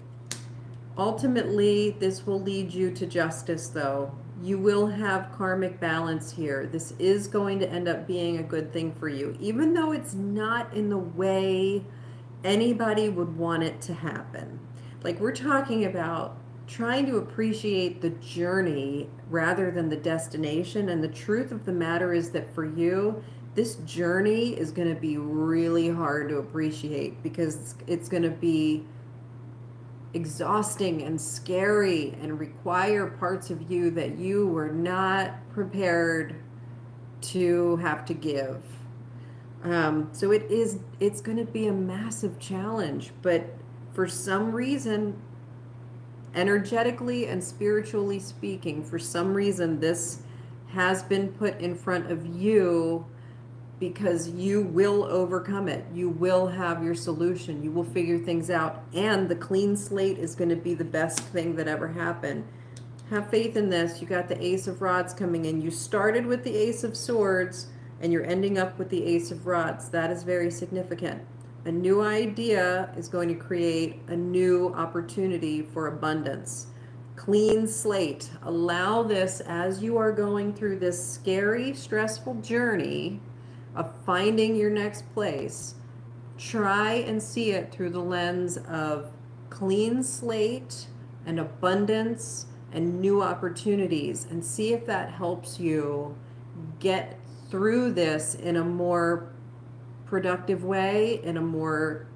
S1: Ultimately, this will lead you to justice, though. You will have karmic balance here. This is going to end up being a good thing for you, even though it's not in the way anybody would want it to happen. Like, we're talking about trying to appreciate the journey rather than the destination. And the truth of the matter is that for you, this journey is going to be really hard to appreciate because it's going to be exhausting and scary and require parts of you that you were not prepared to have to give. So it's going to be a massive challenge, but for some reason, energetically and spiritually speaking, for some reason, this has been put in front of you because you will overcome it. You will have your solution. You will figure things out. And the clean slate is going to be the best thing that ever happened. Have faith in this. You got the Ace of Rods coming in. You started with the Ace of Swords, and you're ending up with the Ace of Rods. That is very significant. A new idea is going to create a new opportunity for abundance. Clean slate. Allow this as you are going through this scary, stressful journey of finding your next place. Try and see it through the lens of clean slate and abundance and new opportunities, and see if that helps you get through this in a more productive way, in a more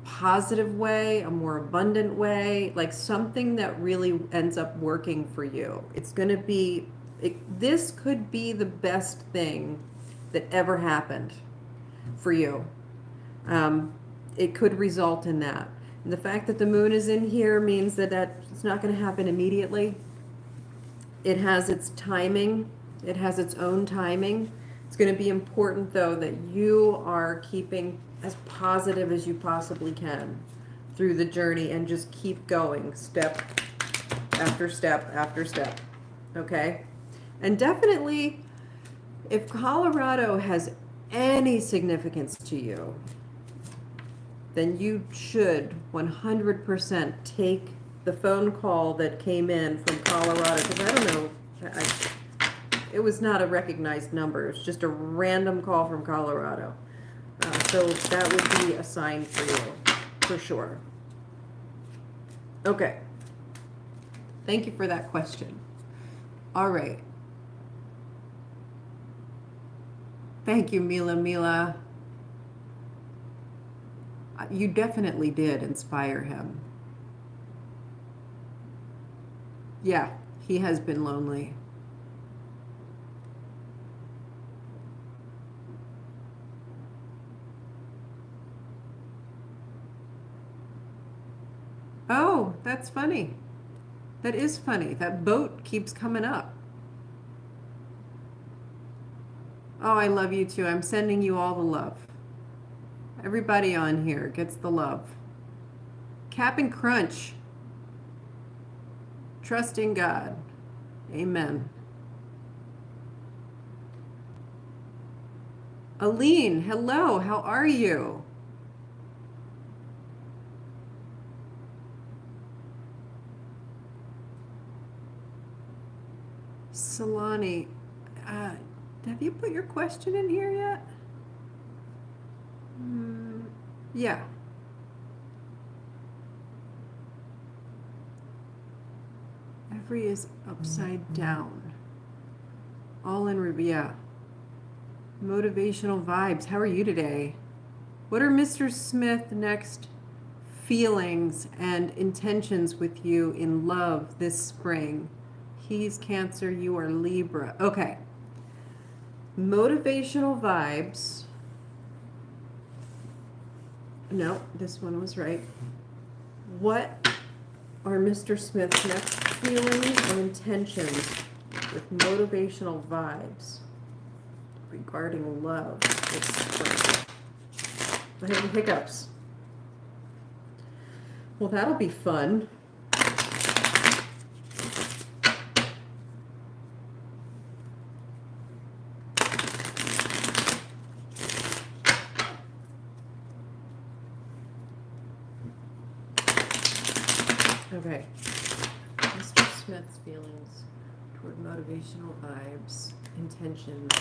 S1: positive way, a more abundant way, like something that really ends up working for you. It's going to be This could be the best thing that ever happened for you. It could result in that. And the fact that the moon is in here means that it's not going to happen immediately. It has its timing. It has its own timing. It's going to be important, though, that you are keeping as positive as you possibly can through the journey and just keep going step after step after step. Okay? And definitely, if Colorado has any significance to you, then you should 100% take the phone call that came in from Colorado, because I don't know, it was not a recognized number. It's just a random call from Colorado. So that would be a sign for you, for sure. Okay. Thank you for that question. All right. Thank you, Mila. You definitely did inspire him. Yeah, he has been lonely. Oh, that's funny. That is funny. That boat keeps coming up. Oh, I love you too. I'm sending you all the love. Everybody on here gets the love. Cap and Crunch. Trust in God. Amen. Aline, hello. How are you? Solani, have you put your question in here yet? Yeah. Every is upside down. All in, yeah. Motivational vibes. How are you today? What are Mr. Smith's next feelings and intentions with you in love this spring? He's Cancer, you are Libra. Okay. Motivational vibes. No, this one was right. What are Mr. Smith's next feelings and intentions with motivational vibes regarding love this spring? I'm having hiccups. Well, that'll be fun. Okay. Mr. Smith's feelings toward motivational vibes, intentions.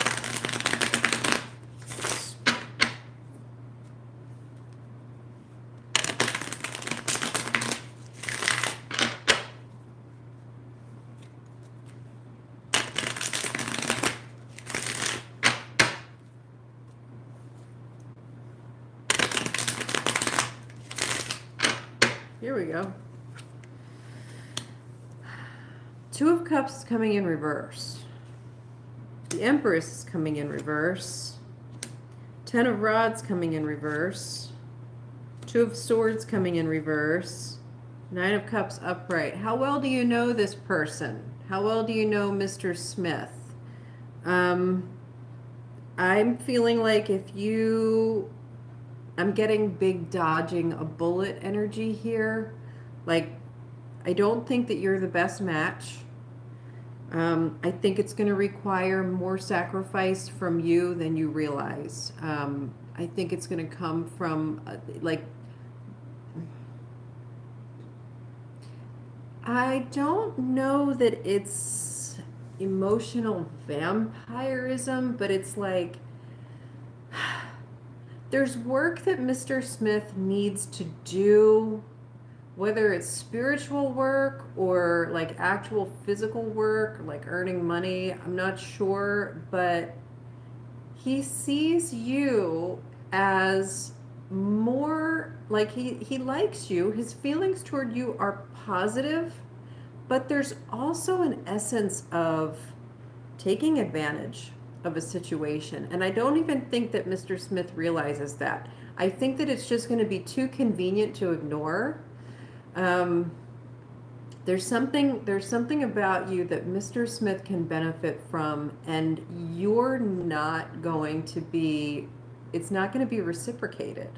S1: Here we go. Two of Cups is coming in reverse. The Empress is coming in reverse. Ten of Rods coming in reverse. Two of Swords coming in reverse. Nine of Cups upright. How well do you know this person? How well do you know Mr. Smith? I'm feeling like I'm getting big dodging a bullet energy here. Like, I don't think that you're the best match. I think it's going to require more sacrifice from you than you realize. I think it's going to come from, I don't know that it's emotional vampirism, but it's like, there's work that Mr. Smith needs to do, whether it's spiritual work or like actual physical work, like earning money, I'm not sure, but he sees you as more like he likes you. His feelings toward you are positive, but there's also an essence of taking advantage of a situation. And I don't even think that Mr. Smith realizes that. I think that it's just going to be too convenient to ignore. There's something about you that Mr. Smith can benefit from, and you're not going to be, it's not going to be reciprocated.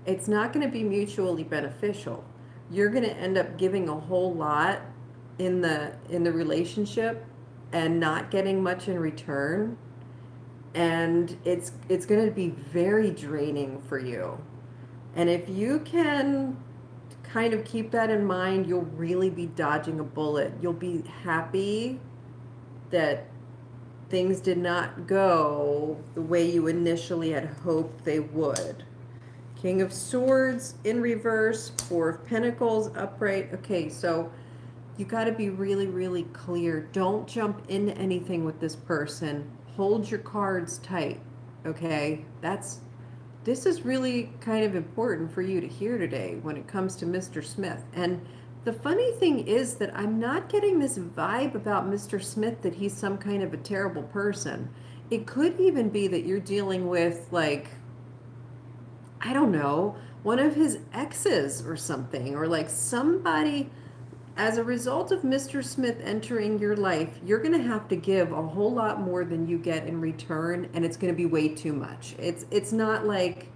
S1: It's not going to be mutually beneficial. You're going to end up giving a whole lot in the relationship and not getting much in return. And it's going to be very draining for you. And if you can kind of keep that in mind, you'll really be dodging a bullet. You'll be happy that things did not go the way you initially had hoped they would. King of Swords in reverse, Four of Pentacles upright. Okay, so you got to be really, really clear. Don't jump into anything with this person. Hold your cards tight, okay? This is really kind of important for you to hear today when it comes to Mr. Smith. And the funny thing is that I'm not getting this vibe about Mr. Smith that he's some kind of a terrible person. It could even be that you're dealing with, like, I don't know, one of his exes or something, or like somebody. As a result of Mr. Smith entering your life, you're going to have to give a whole lot more than you get in return, and it's going to be way too much. It's not like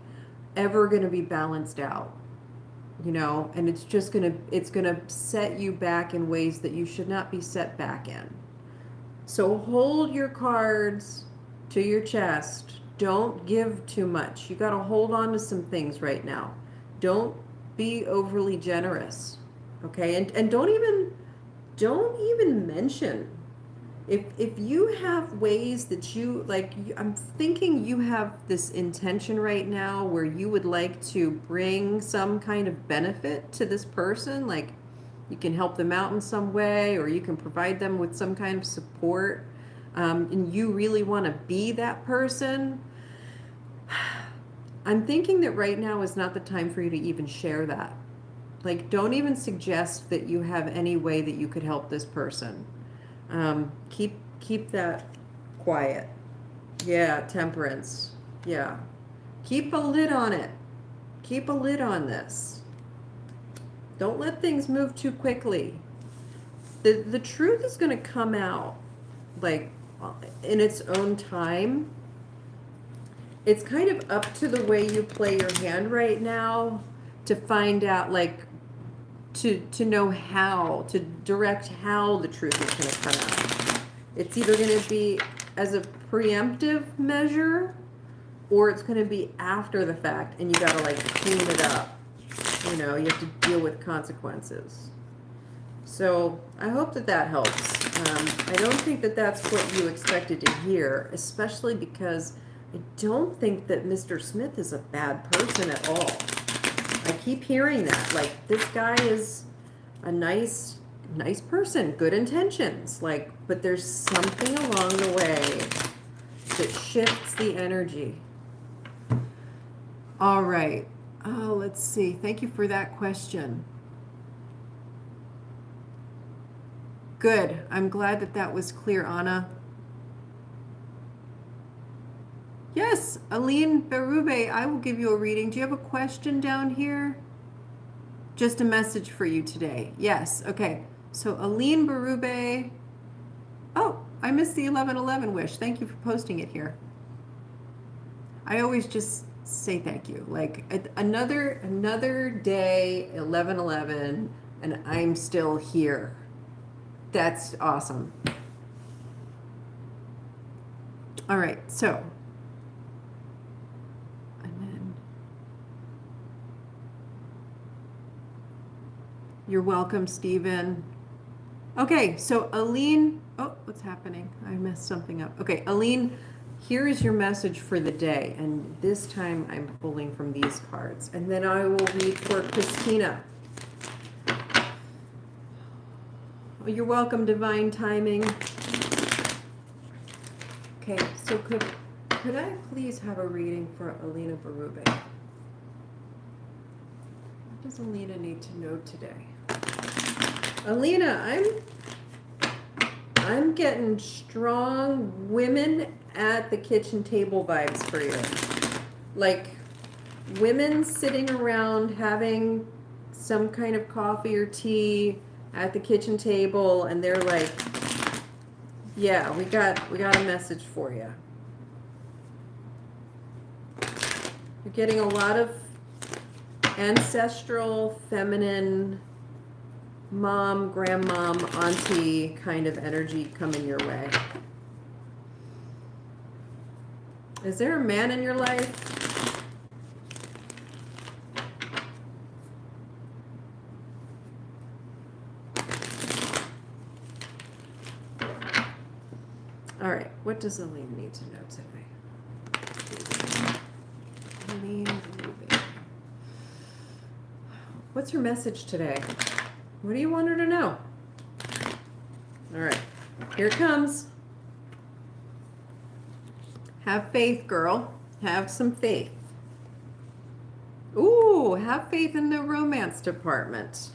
S1: ever going to be balanced out, you know, and it's going to set you back in ways that you should not be set back in. So hold your cards to your chest. Don't give too much. You got to hold on to some things right now. Don't be overly generous. Okay, and don't even mention if you have ways that you like. I'm thinking you have this intention right now where you would like to bring some kind of benefit to this person, like you can help them out in some way, or you can provide them with some kind of support, and you really want to be that person. I'm thinking that right now is not the time for you to even share that. Like, don't even suggest that you have any way that you could help this person. Keep that quiet. Yeah, Temperance. Yeah. Keep a lid on it. Keep a lid on this. Don't let things move too quickly. The truth is going to come out, like, in its own time. It's kind of up to the way you play your hand right now to find out, like, to know how, to direct how the truth is going to come out. It's either going to be as a preemptive measure, or it's going to be after the fact, and you got to, like, clean it up. You know, you have to deal with consequences. So I hope that helps. I don't think that that's what you expected to hear, especially because I don't think that Mr. Smith is a bad person at all. I keep hearing that, like, this guy is a nice person, good intentions, like, but there's something along the way that shifts the energy. All right. Oh, let's see. Thank you for that question. Good. I'm glad that was clear, Anna. Yes, Aline Berube, I will give you a reading. Do you have a question down here? Just a message for you today. Yes, okay. So Aline Berube. Oh, I missed the 1111 wish. Thank you for posting it here. I always just say thank you. Like, another day, 1111, and I'm still here. That's awesome. All right, so you're welcome, Stephen. Okay, so Aline, oh, what's happening? I messed something up. Okay, Aline, here is your message for the day. And this time I'm pulling from these cards. And then I will read for Christina. Oh, you're welcome, divine timing. Okay, so could I please have a reading for Alina Berube? What does Alina need to know today? Alina, I'm getting strong women at the kitchen table vibes for you. Like women sitting around having some kind of coffee or tea at the kitchen table, and they're like, yeah, we got a message for you. You're getting a lot of ancestral, feminine, mom, grandmom, auntie kind of energy coming your way. Is there a man in your life? All right, what does Aline need to know today? Aline, what's your message today? What do you want her to know? All right, here it comes. Have faith, girl. Have some faith. Ooh, have faith in the romance department.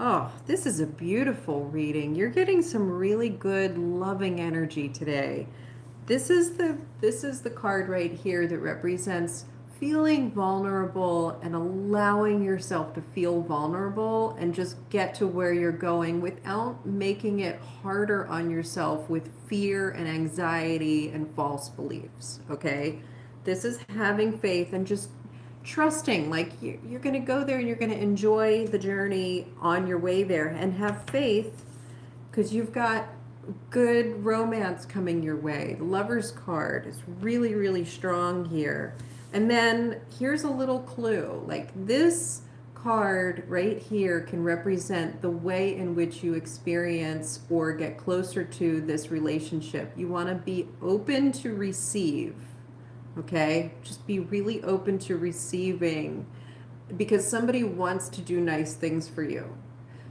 S1: Oh, this is a beautiful reading. You're getting some really good, loving energy today. This is the card right here that represents feeling vulnerable and allowing yourself to feel vulnerable and just get to where you're going without making it harder on yourself with fear and anxiety and false beliefs, okay? This is having faith and just trusting, like you're going to go there and you're going to enjoy the journey on your way there, and have faith because you've got good romance coming your way. The Lover's card is really, really strong here. And then here's a little clue. Like this card right here can represent the way in which you experience or get closer to this relationship. You want to be open to receive. Okay? Just be really open to receiving, because somebody wants to do nice things for you.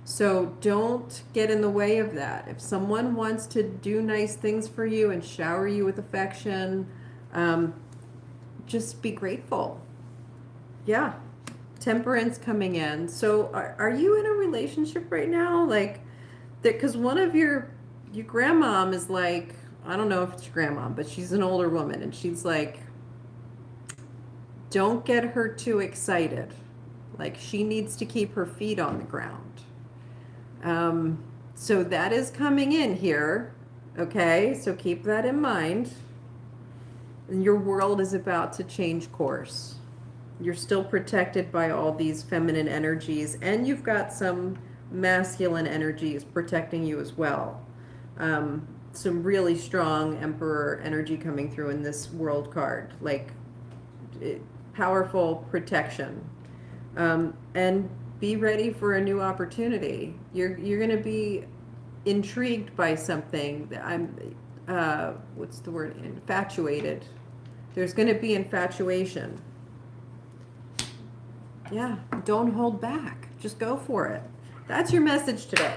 S1: So don't get in the way of that. If someone wants to do nice things for you and shower you with affection, just be grateful. Yeah. Temperance coming in. So are you in a relationship right now? Like that, because one of your grandmom is like, I don't know if it's your grandmom, but she's an older woman, and she's like, don't get her too excited. Like she needs to keep her feet on the ground. So that is coming in here. Okay, so keep that in mind. And your world is about to change course. You're still protected by all these feminine energies, and you've got some masculine energies protecting you as well. Some really strong Emperor energy coming through in this world card, like powerful protection. And be ready for a new opportunity. You're going to be intrigued by something. What's the word? Infatuated. There's going to be infatuation. Yeah, don't hold back. Just go for it. That's your message today.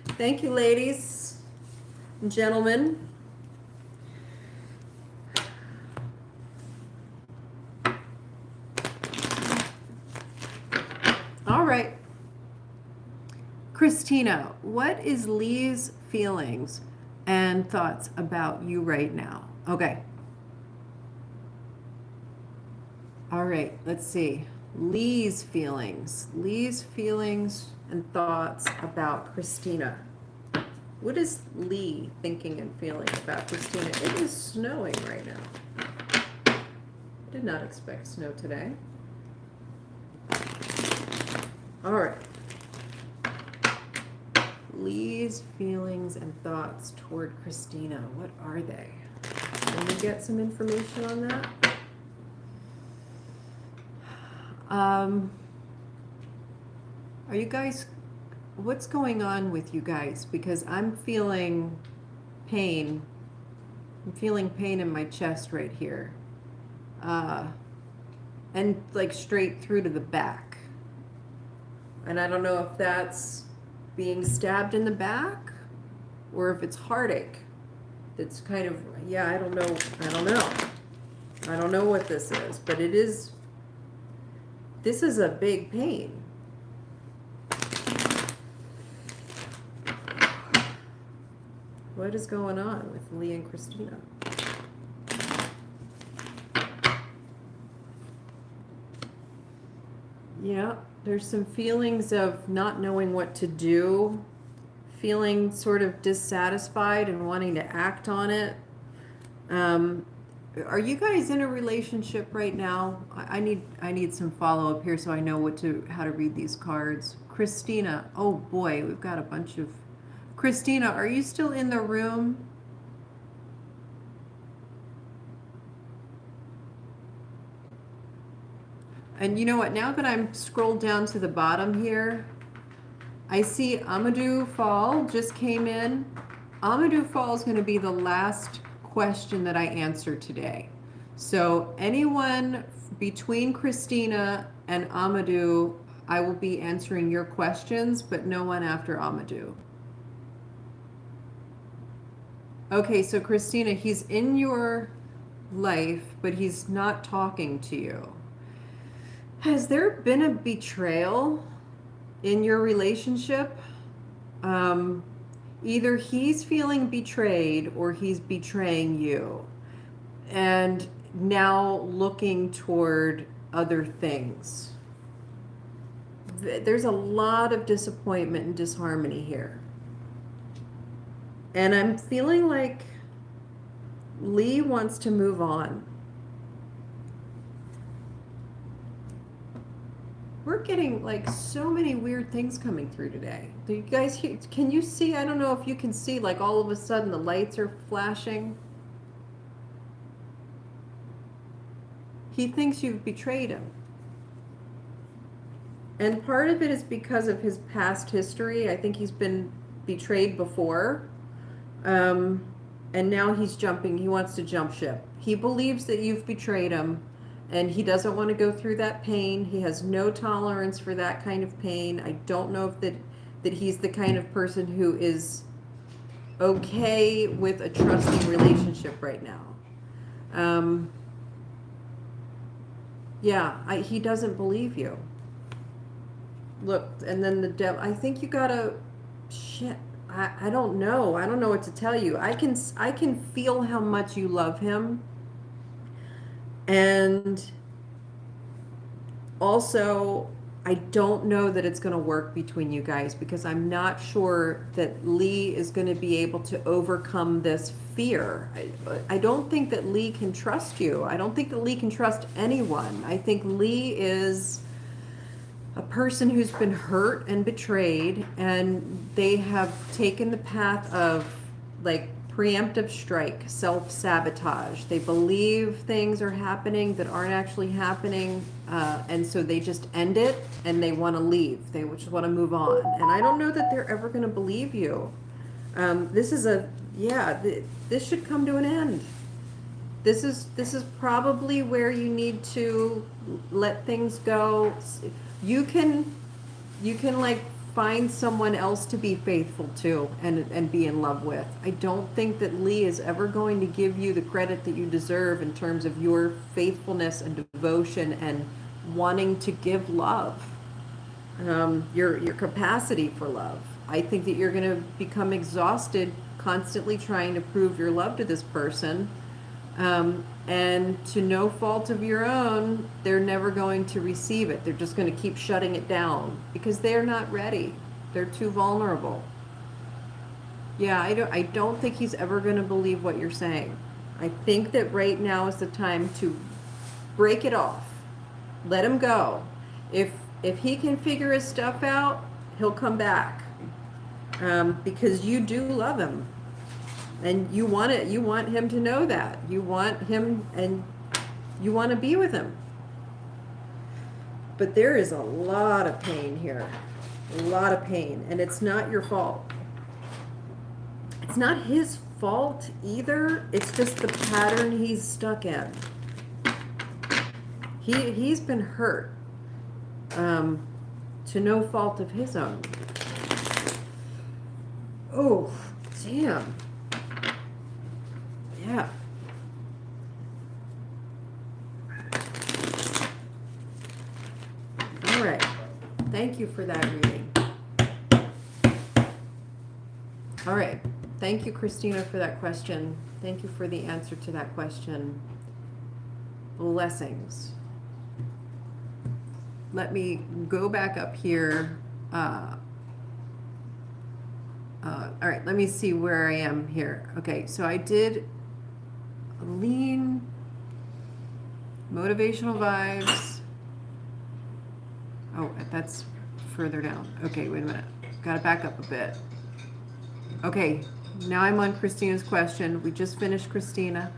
S1: Thank you, ladies and gentlemen. All right. Christina, what is Lee's feelings and thoughts about you right now? Okay. All right, let's see. Lee's feelings and thoughts about Christina. What is Lee thinking and feeling about Christina? It is snowing right now. I did not expect snow today. All right. Lee's feelings and thoughts toward Christina. What are they? Can we get some information on that? Are you guys, what's going on with you guys? Because I'm feeling pain. I'm feeling pain in my chest right here. And like straight through to the back. And I don't know if that's being stabbed in the back or if it's heartache. It's kind of, yeah, I don't know. I don't know what this is, but this is a big pain. What is going on with Lee and Christina? Yeah, there's some feelings of not knowing what to do, feeling sort of dissatisfied and wanting to act on it. Are you guys in a relationship right now? I need some follow up here so I know how to read these cards. Christina, oh boy, we've got a bunch of Christina, are you still in the room? And you know what, now that I'm scrolled down to the bottom here, I see Amadou Fall just came in. Amadou Fall is going to be the last question that I answer today. So anyone between Christina and Amadou, I will be answering your questions, but no one after Amadou. Okay, so Christina, he's in your life, but he's not talking to you. Has there been a betrayal in your relationship? Either he's feeling betrayed or he's betraying you, and now looking toward other things. There's a lot of disappointment and disharmony here. And I'm feeling like Lee wants to move on. We're getting like so many weird things coming through today. Do you guys, can you see? I don't know if you can see, like all of a sudden the lights are flashing. He thinks you've betrayed him. And part of it is because of his past history. I think he's been betrayed before. And now he wants to jump ship. He believes that you've betrayed him. And he doesn't want to go through that pain. He has no tolerance for that kind of pain. I don't know if that he's the kind of person who is okay with a trusting relationship right now. Yeah, he doesn't believe you. Look, and then the devil, I think you gotta, shit, I don't know. I don't know what to tell you. I can feel how much you love him. And also, I don't know that it's going to work between you guys, because I'm not sure that Lee is going to be able to overcome this fear. I don't think that Lee can trust you. I don't think that Lee can trust anyone. I think Lee is a person who's been hurt and betrayed, and they have taken the path of like preemptive strike, self-sabotage. They believe things are happening that aren't actually happening, and so they just end it and they want to leave. They just want to move on. And I don't know that they're ever going to believe you. This should come to an end. This is probably where you need to let things go. You can like find someone else to be faithful to and be in love with. I don't think that Lee is ever going to give you the credit that you deserve in terms of your faithfulness and devotion and wanting to give love, your capacity for love. I think that you're going to become exhausted constantly trying to prove your love to this person, and to no fault of your own, they're never going to receive it. They're just going to keep shutting it down because they're not ready. They're too vulnerable. Yeah, I don't think he's ever going to believe what you're saying. I think that right now is the time to break it off. Let him go. If he can figure his stuff out, he'll come back, because you do love him. And you want him to know that. You want him, and you want to be with him. But there is a lot of pain here. A lot of pain. And it's not your fault. It's not his fault either. It's just the pattern he's stuck in. He's been hurt, to no fault of his own. Oh, damn. Yeah. All right. Thank you for that reading. All right. Thank you, Christina, for that question. Thank you for the answer to that question. Blessings. Let me go back up here. All right, let me see where I am here. Okay, so I did lean, motivational vibes. Oh, that's further down. Okay, wait a minute. Gotta back up a bit. Okay, now I'm on Christina's question. We just finished Christina.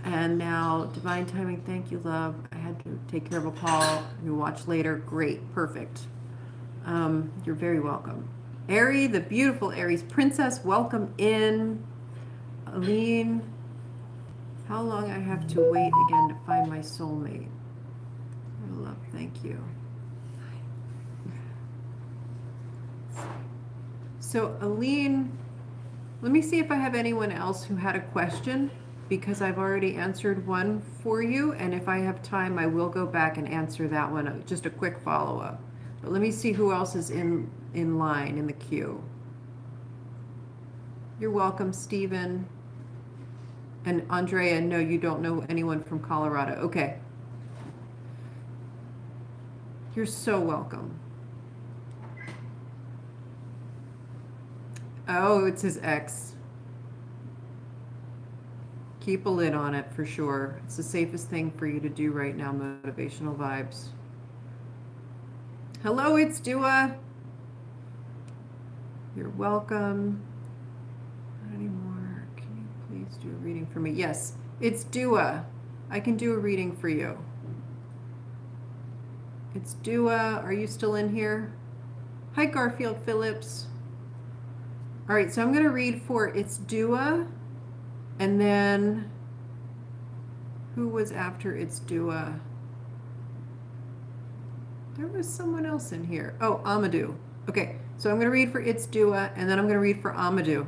S1: And now, divine timing, thank you, love. I had to take care of a call. You watch later. Great, perfect. You're very welcome. Ari, the beautiful Aries princess, welcome in. Aline, how long I have to wait again to find my soulmate? Oh, love, thank you. So, Aline, let me see if I have anyone else who had a question, because I've already answered one for you, and if I have time, I will go back and answer that one, just a quick follow-up. But let me see who else is in line, in the queue. You're welcome, Stephen. And Andrea, no, you don't know anyone from Colorado. Okay. You're so welcome. Oh, it's his ex. Keep a lid on it for sure. It's the safest thing for you to do right now, motivational vibes. Hello, it's Dua. You're welcome. Not anymore. Can you please do a reading for me? Yes, it's Dua. I can do a reading for you. It's Dua. Are you still in here? Hi, Garfield Phillips. All right, so I'm going to read for It's Dua. And then, who was after It's Dua? There was someone else in here. Oh, Amadou. Okay, so I'm going to read for It's Dua, and then I'm going to read for Amadou.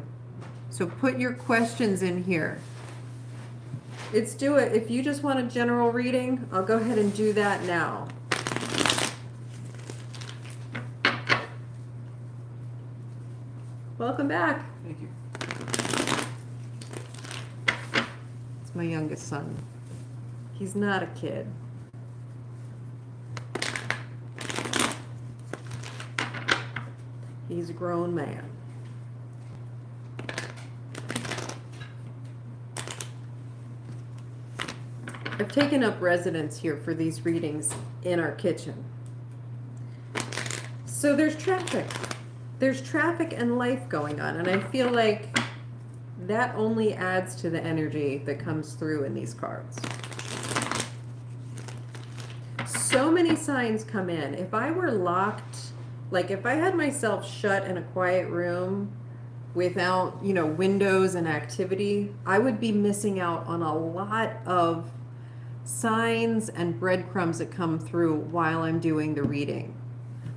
S1: So put your questions in here. It's Dua, if you just want a general reading, I'll go ahead and do that now. Welcome back.
S2: Thank you.
S1: My youngest son. He's not a kid. He's a grown man. I've taken up residence here for these readings in our kitchen. So there's traffic. There's traffic and life going on, and I feel like that only adds to the energy that comes through in these cards. So many signs come in. If I were locked, like if I had myself shut in a quiet room without, windows and activity, I would be missing out on a lot of signs and breadcrumbs that come through while I'm doing the reading.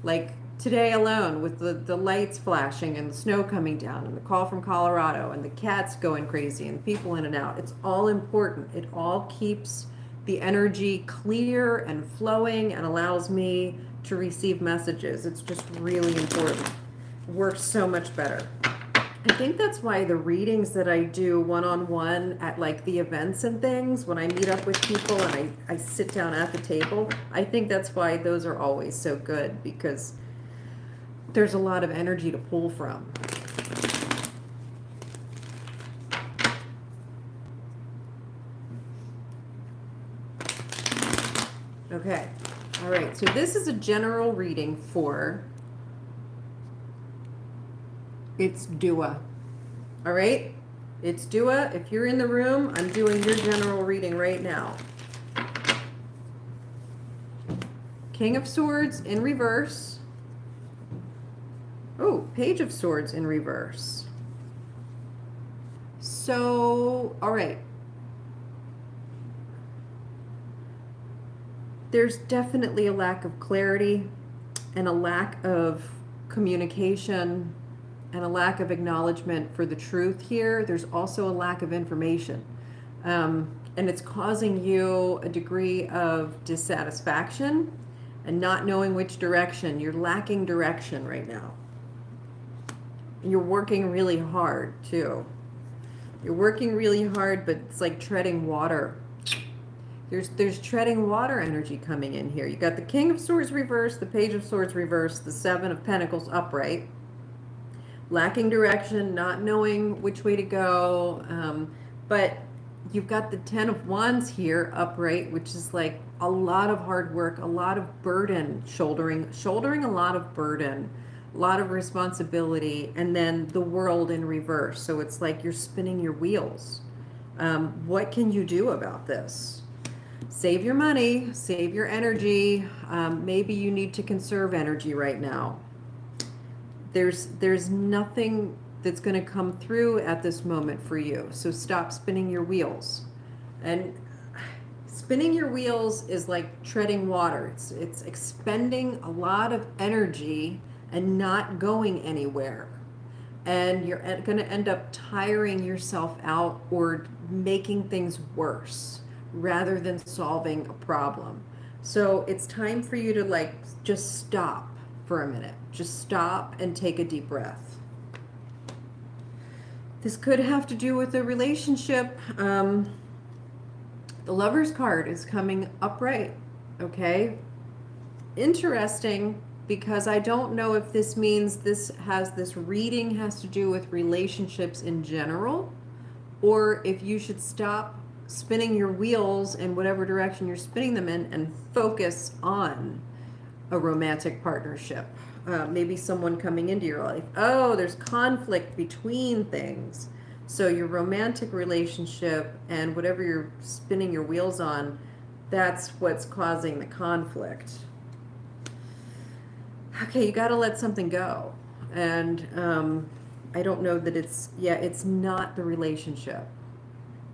S1: Like today alone, with the lights flashing and the snow coming down and the call from Colorado and the cats going crazy and people in and out, it's all important. It all keeps the energy clear and flowing and allows me to receive messages. It's just really important. It works so much better. I think that's why the readings that I do one-on-one at like the events and things, when I meet up with people and I sit down at the table, I think that's why those are always so good, because there's a lot of energy to pull from. Okay, all right, so this is a general reading for It's Dua. All right, It's Dua. If you're in the room, I'm doing your general reading right now. King of Swords in reverse. Oh, Page of Swords in reverse. So, all right. There's definitely a lack of clarity and a lack of communication and a lack of acknowledgement for the truth here. There's also a lack of information. And it's causing you a degree of dissatisfaction and not knowing which direction. You're lacking direction right now. You're working really hard too. You're working really hard, but it's like treading water. There's treading water energy coming in here. You got the King of Swords reversed, the Page of Swords reversed, the Seven of Pentacles upright. Lacking direction, not knowing which way to go. But you've got the Ten of Wands here upright, which is like a lot of hard work, a lot of burden, shouldering a lot of burden, a lot of responsibility, and then the World in reverse. So it's like you're spinning your wheels. What can you do about this? Save your money, save your energy. Maybe you need to conserve energy right now. There's nothing that's going to come through at this moment for you. So stop spinning your wheels. And spinning your wheels is like treading water. It's expending a lot of energy and not going anywhere. And you're going to end up tiring yourself out or making things worse rather than solving a problem. So it's time for you to like just stop for a minute. Just stop and take a deep breath. This could have to do with a relationship. The Lover's card is coming upright, okay? Interesting, because I don't know if this means this reading has to do with relationships in general, or if you should stop spinning your wheels in whatever direction you're spinning them in and focus on a romantic partnership. Maybe someone coming into your life. Oh, there's conflict between things. So your romantic relationship and whatever you're spinning your wheels on, that's what's causing the conflict. Okay, you got to let something go. And I don't know that it's not the relationship.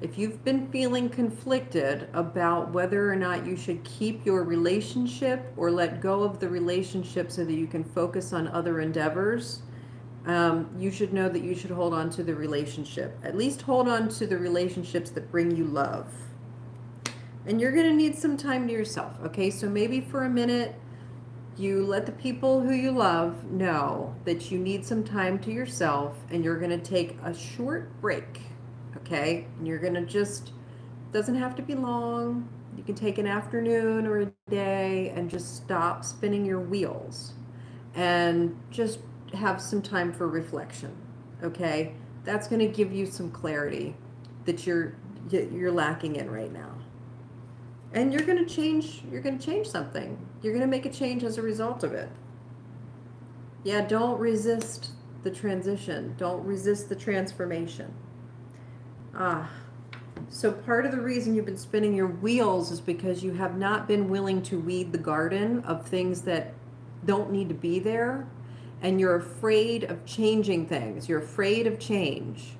S1: If you've been feeling conflicted about whether or not you should keep your relationship or let go of the relationship so that you can focus on other endeavors, you should know that you should hold on to the relationship. At least hold on to the relationships that bring you love. And you're going to need some time to yourself, okay? So maybe for a minute, you let the people who you love know that you need some time to yourself and you're going to take a short break. Okay, and you're gonna doesn't have to be long. You can take an afternoon or a day and just stop spinning your wheels and just have some time for reflection. Okay, that's gonna give you some clarity that you're lacking in right now. And you're gonna change something. You're gonna make a change as a result of it. Yeah, don't resist the transition. Don't resist the transformation. So part of the reason you've been spinning your wheels is because you have not been willing to weed the garden of things that don't need to be there, and you're afraid of changing things. You're afraid of change.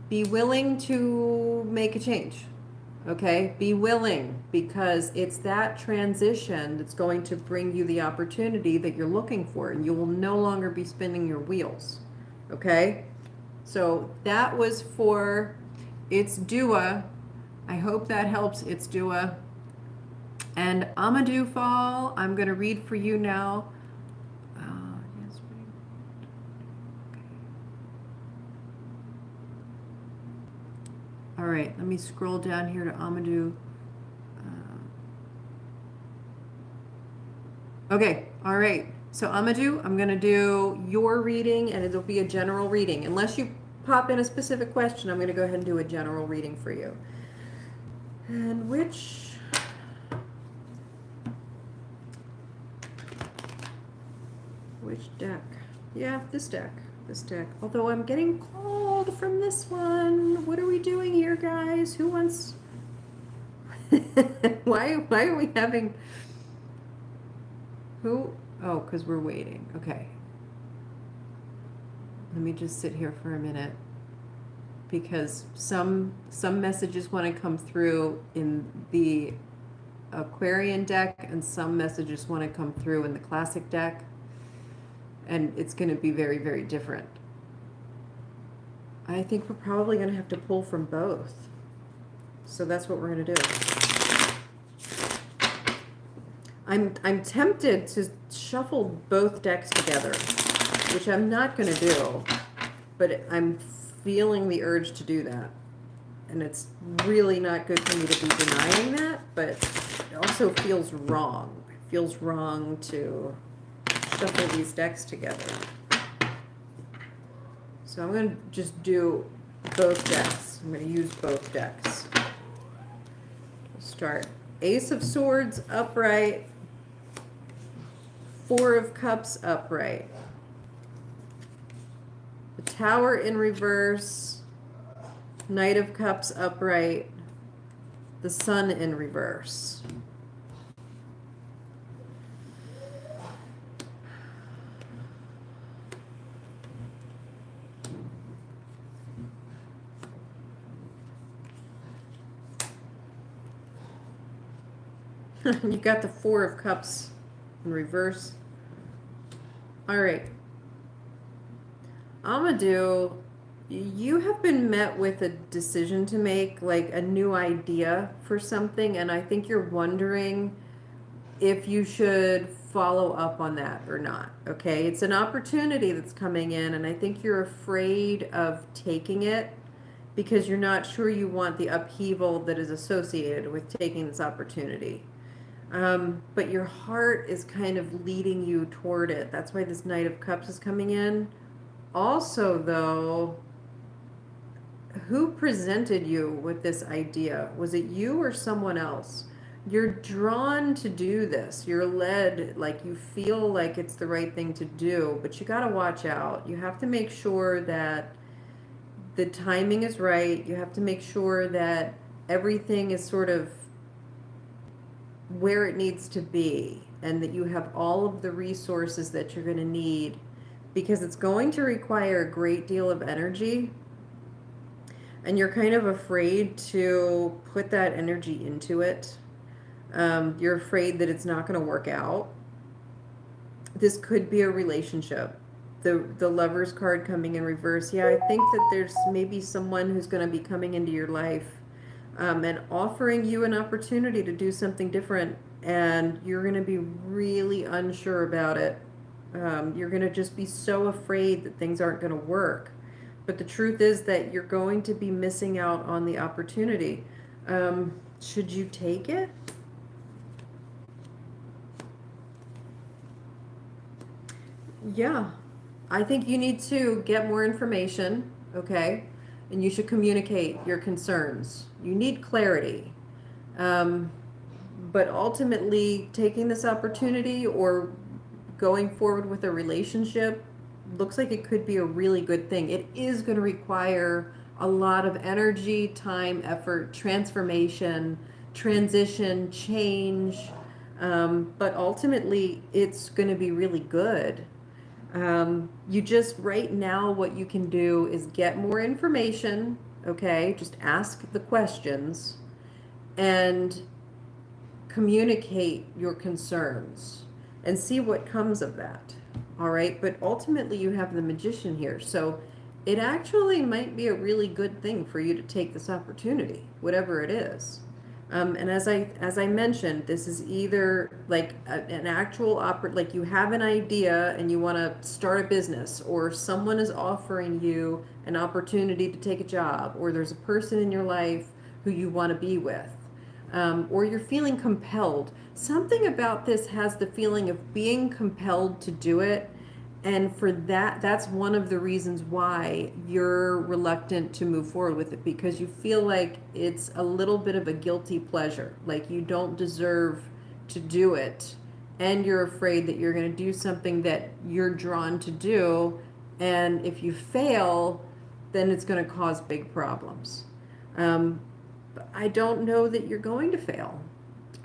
S1: Be willing to make a change, okay? Be willing, because it's that transition that's going to bring you the opportunity that you're looking for, and you will no longer be spinning your wheels, okay? So that was for It's Dua. I hope that helps. It's Dua. And Amadou Fall, I'm going to read for you now. Yes, okay. All right, let me scroll down here to Amadou. Okay, all right. So Amadou, I'm going to do your reading, and it'll be a general reading. Unless you pop in a specific question, I'm going to go ahead and do a general reading for you. And which deck? Yeah, this deck. Although I'm getting called from this one. What are we doing here, guys? Who wants... Why are we having... Who? Oh, because we're waiting. Okay. Let me just sit here for a minute, because some messages want to come through in the Aquarian deck and some messages want to come through in the Classic deck, and it's going to be very, very different. I think we're probably going to have to pull from both. So that's what we're going to do. I'm tempted to shuffle both decks together, which I'm not going to do. but I'm feeling the urge to do that. And it's really not good for me to be denying that, but it also feels wrong. It feels wrong to shuffle these decks together. So I'm going to just do both decks. I'm going to use both decks. We'll start Ace of Swords upright, Four of Cups upright, the Tower in reverse, Knight of Cups upright, the Sun in reverse. You got the Four of Cups in reverse. All right. Amadou, you have been met with a decision to make, like a new idea for something, and I think you're wondering if you should follow up on that or not. Okay, it's an opportunity that's coming in, and I think you're afraid of taking it because you're not sure you want the upheaval that is associated with taking this opportunity. But your heart is kind of leading you toward it. That's why this Knight of Cups is coming in. Also, though, who presented you with this idea? Was it you or someone else? You're drawn to do this. You're led, like you feel like it's the right thing to do, but you got to watch out. You have to make sure that the timing is right. You have to make sure that everything is sort of where it needs to be and that you have all of the resources that you're going to need, because it's going to require a great deal of energy, and you're kind of afraid to put that energy into it. You're afraid that it's not going to work out. This could be a relationship. The Lover's card coming in reverse. Yeah, I think that there's maybe someone who's going to be coming into your life and offering you an opportunity to do something different, and you're going to be really unsure about it. You're going to just be so afraid that things aren't going to work. But the truth is that you're going to be missing out on the opportunity. Should you take it? Yeah, I think you need to get more information, okay? And you should communicate your concerns. You need clarity. But ultimately, taking this opportunity or going forward with a relationship looks like it could be a really good thing. It is going to require a lot of energy, time, effort, transformation, transition, change. But ultimately, it's going to be really good. You just, right now, what you can do is get more information, okay? Just ask the questions and communicate your concerns and see what comes of that, all right? But ultimately, you have the Magician here, so it actually might be a really good thing for you to take this opportunity, whatever it is. And as I mentioned, this is either like an actual like you have an idea and you want to start a business, or someone is offering you an opportunity to take a job, or there's a person in your life who you want to be with, or you're feeling compelled. Something about this has the feeling of being compelled to do it. And for that, that's one of the reasons why you're reluctant to move forward with it, because you feel like it's a little bit of a guilty pleasure, like you don't deserve to do it, and you're afraid that you're going to do something that you're drawn to do, and if you fail, then it's going to cause big problems. But I don't know that you're going to fail.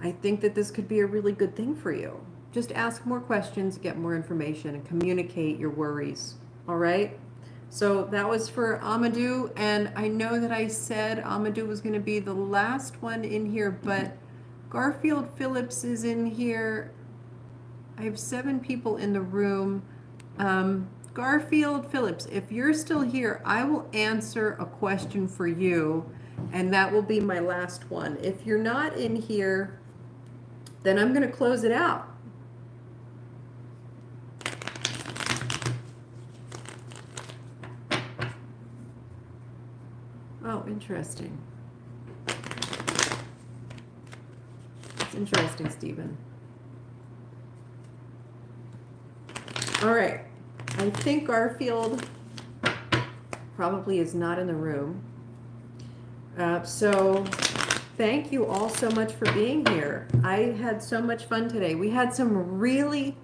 S1: I think that this could be a really good thing for you. Just ask more questions, get more information, and communicate your worries. All right? So that was for Amadou, and I know that I said Amadou was going to be the last one in here, but Garfield Phillips is in here. I have 7 people in the room. Garfield Phillips, if you're still here, I will answer a question for you, and that will be my last one. If you're not in here, then I'm going to close it out. Oh, interesting. That's interesting, Stephen. All right. I think Garfield probably is not in the room. So thank you all so much for being here. I had so much fun today. We had some really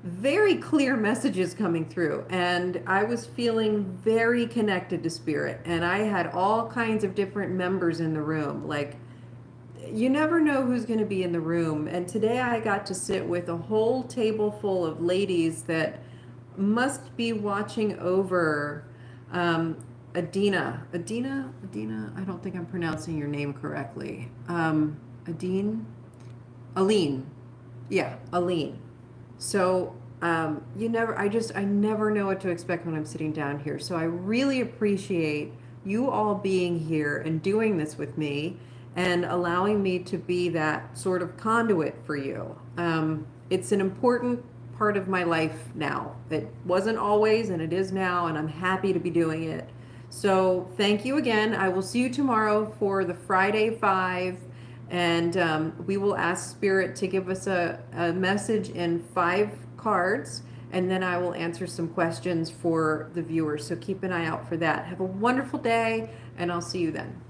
S1: very clear messages coming through, and I was feeling very connected to spirit, and I had all kinds of different members in the room. Like, you never know who's going to be in the room. And today I got to sit with a whole table full of ladies that must be watching over Adina, I don't think I'm pronouncing your name correctly. Aline. Yeah, Aline. So, I never know what to expect when I'm sitting down here. So I really appreciate you all being here and doing this with me and allowing me to be that sort of conduit for you. It's an important part of my life now. It wasn't always, and it is now, and I'm happy to be doing it. So thank you again. I will see you tomorrow for the Friday 5, and we will ask Spirit to give us a message in 5 cards, and then I will answer some questions for the viewers. So keep an eye out for that. Have a wonderful day, and I'll see you then.